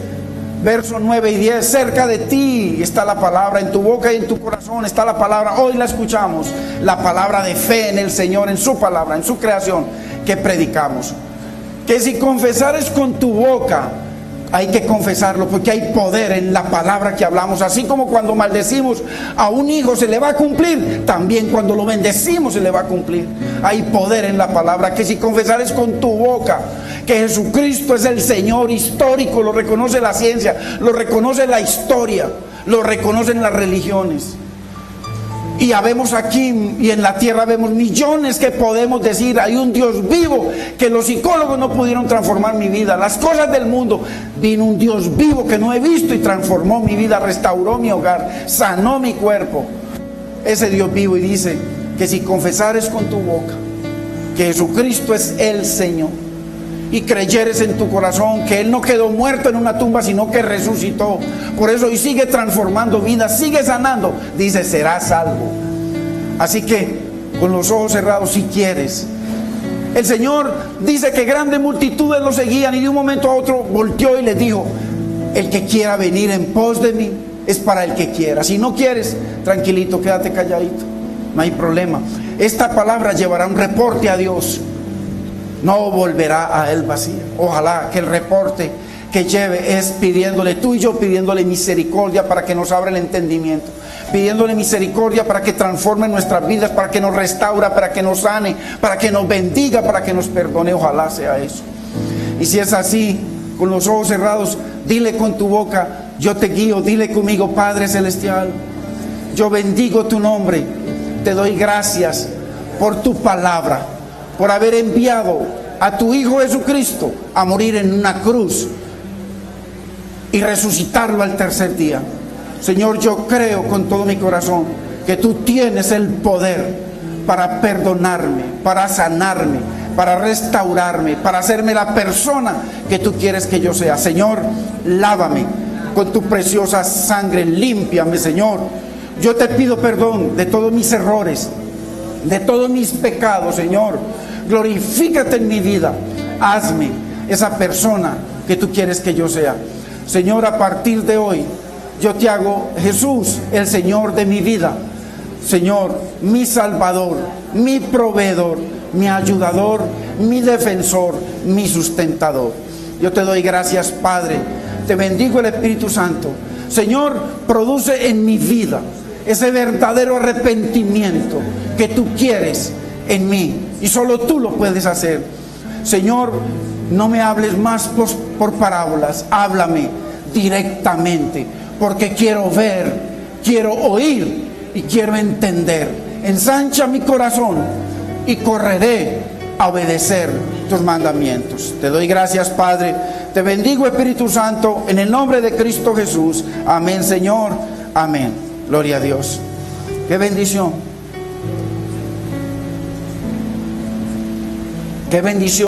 versos 9 y 10, cerca de ti está la palabra, en tu boca y en tu corazón está la palabra. Hoy la escuchamos, la palabra de fe en el Señor, en su palabra, en su creación que predicamos. Que si confesares con tu boca, hay que confesarlo porque hay poder en la palabra que hablamos. Así como cuando maldecimos a un hijo se le va a cumplir, también cuando lo bendecimos se le va a cumplir. Hay poder en la palabra. Que si confesares con tu boca que Jesucristo es el Señor histórico, lo reconoce la ciencia, lo reconoce la historia, lo reconocen las religiones. Y habemos aquí y en la tierra vemos millones que podemos decir, hay un Dios vivo, que los psicólogos no pudieron transformar mi vida, las cosas del mundo. Vino un Dios vivo que no he visto y transformó mi vida, restauró mi hogar, sanó mi cuerpo. Ese Dios vivo, y dice que si confesares con tu boca que Jesucristo es el Señor y creyeres en tu corazón que Él no quedó muerto en una tumba, sino que resucitó, por eso y sigue transformando vidas, sigue sanando, dice, serás salvo. Así que con los ojos cerrados, si quieres, el Señor dice que grandes multitudes lo seguían y de un momento a otro volteó y les dijo, el que quiera venir en pos de mí es para el que quiera. Si no quieres, tranquilito, quédate calladito, no hay problema. Esta palabra llevará un reporte a Dios, no volverá a Él vacía. Ojalá que el reporte que lleve es pidiéndole, tú y yo pidiéndole misericordia para que nos abra el entendimiento, pidiéndole misericordia para que transforme nuestras vidas, para que nos restaura, para que nos sane, para que nos bendiga, para que nos perdone. Ojalá sea eso. Y si es así, con los ojos cerrados, dile con tu boca, yo te guío. Dile conmigo, Padre Celestial, yo bendigo tu nombre, te doy gracias por tu palabra, por haber enviado a tu Hijo Jesucristo a morir en una cruz y resucitarlo al tercer día. Señor, yo creo con todo mi corazón que tú tienes el poder para perdonarme, para sanarme, para restaurarme, para hacerme la persona que tú quieres que yo sea. Señor, lávame con tu preciosa sangre, límpiame, Señor. Yo te pido perdón de todos mis errores, de todos mis pecados, Señor. Glorifícate en mi vida, hazme esa persona que tú quieres que yo sea. Señor, a partir de hoy yo te hago Jesús el Señor de mi vida, Señor, mi Salvador, mi proveedor, mi ayudador, mi defensor, mi sustentador. Yo te doy gracias, Padre, te bendigo el Espíritu Santo. Señor, produce en mi vida ese verdadero arrepentimiento que tú quieres en mí, y solo tú lo puedes hacer. Señor, no me hables más por parábolas, háblame directamente, porque quiero ver, quiero oír y quiero entender. Ensancha mi corazón y correré a obedecer tus mandamientos. Te doy gracias, Padre, te bendigo, Espíritu Santo, en el nombre de Cristo Jesús. Amén, Señor, amén. Gloria a Dios. Qué bendición. Qué bendición.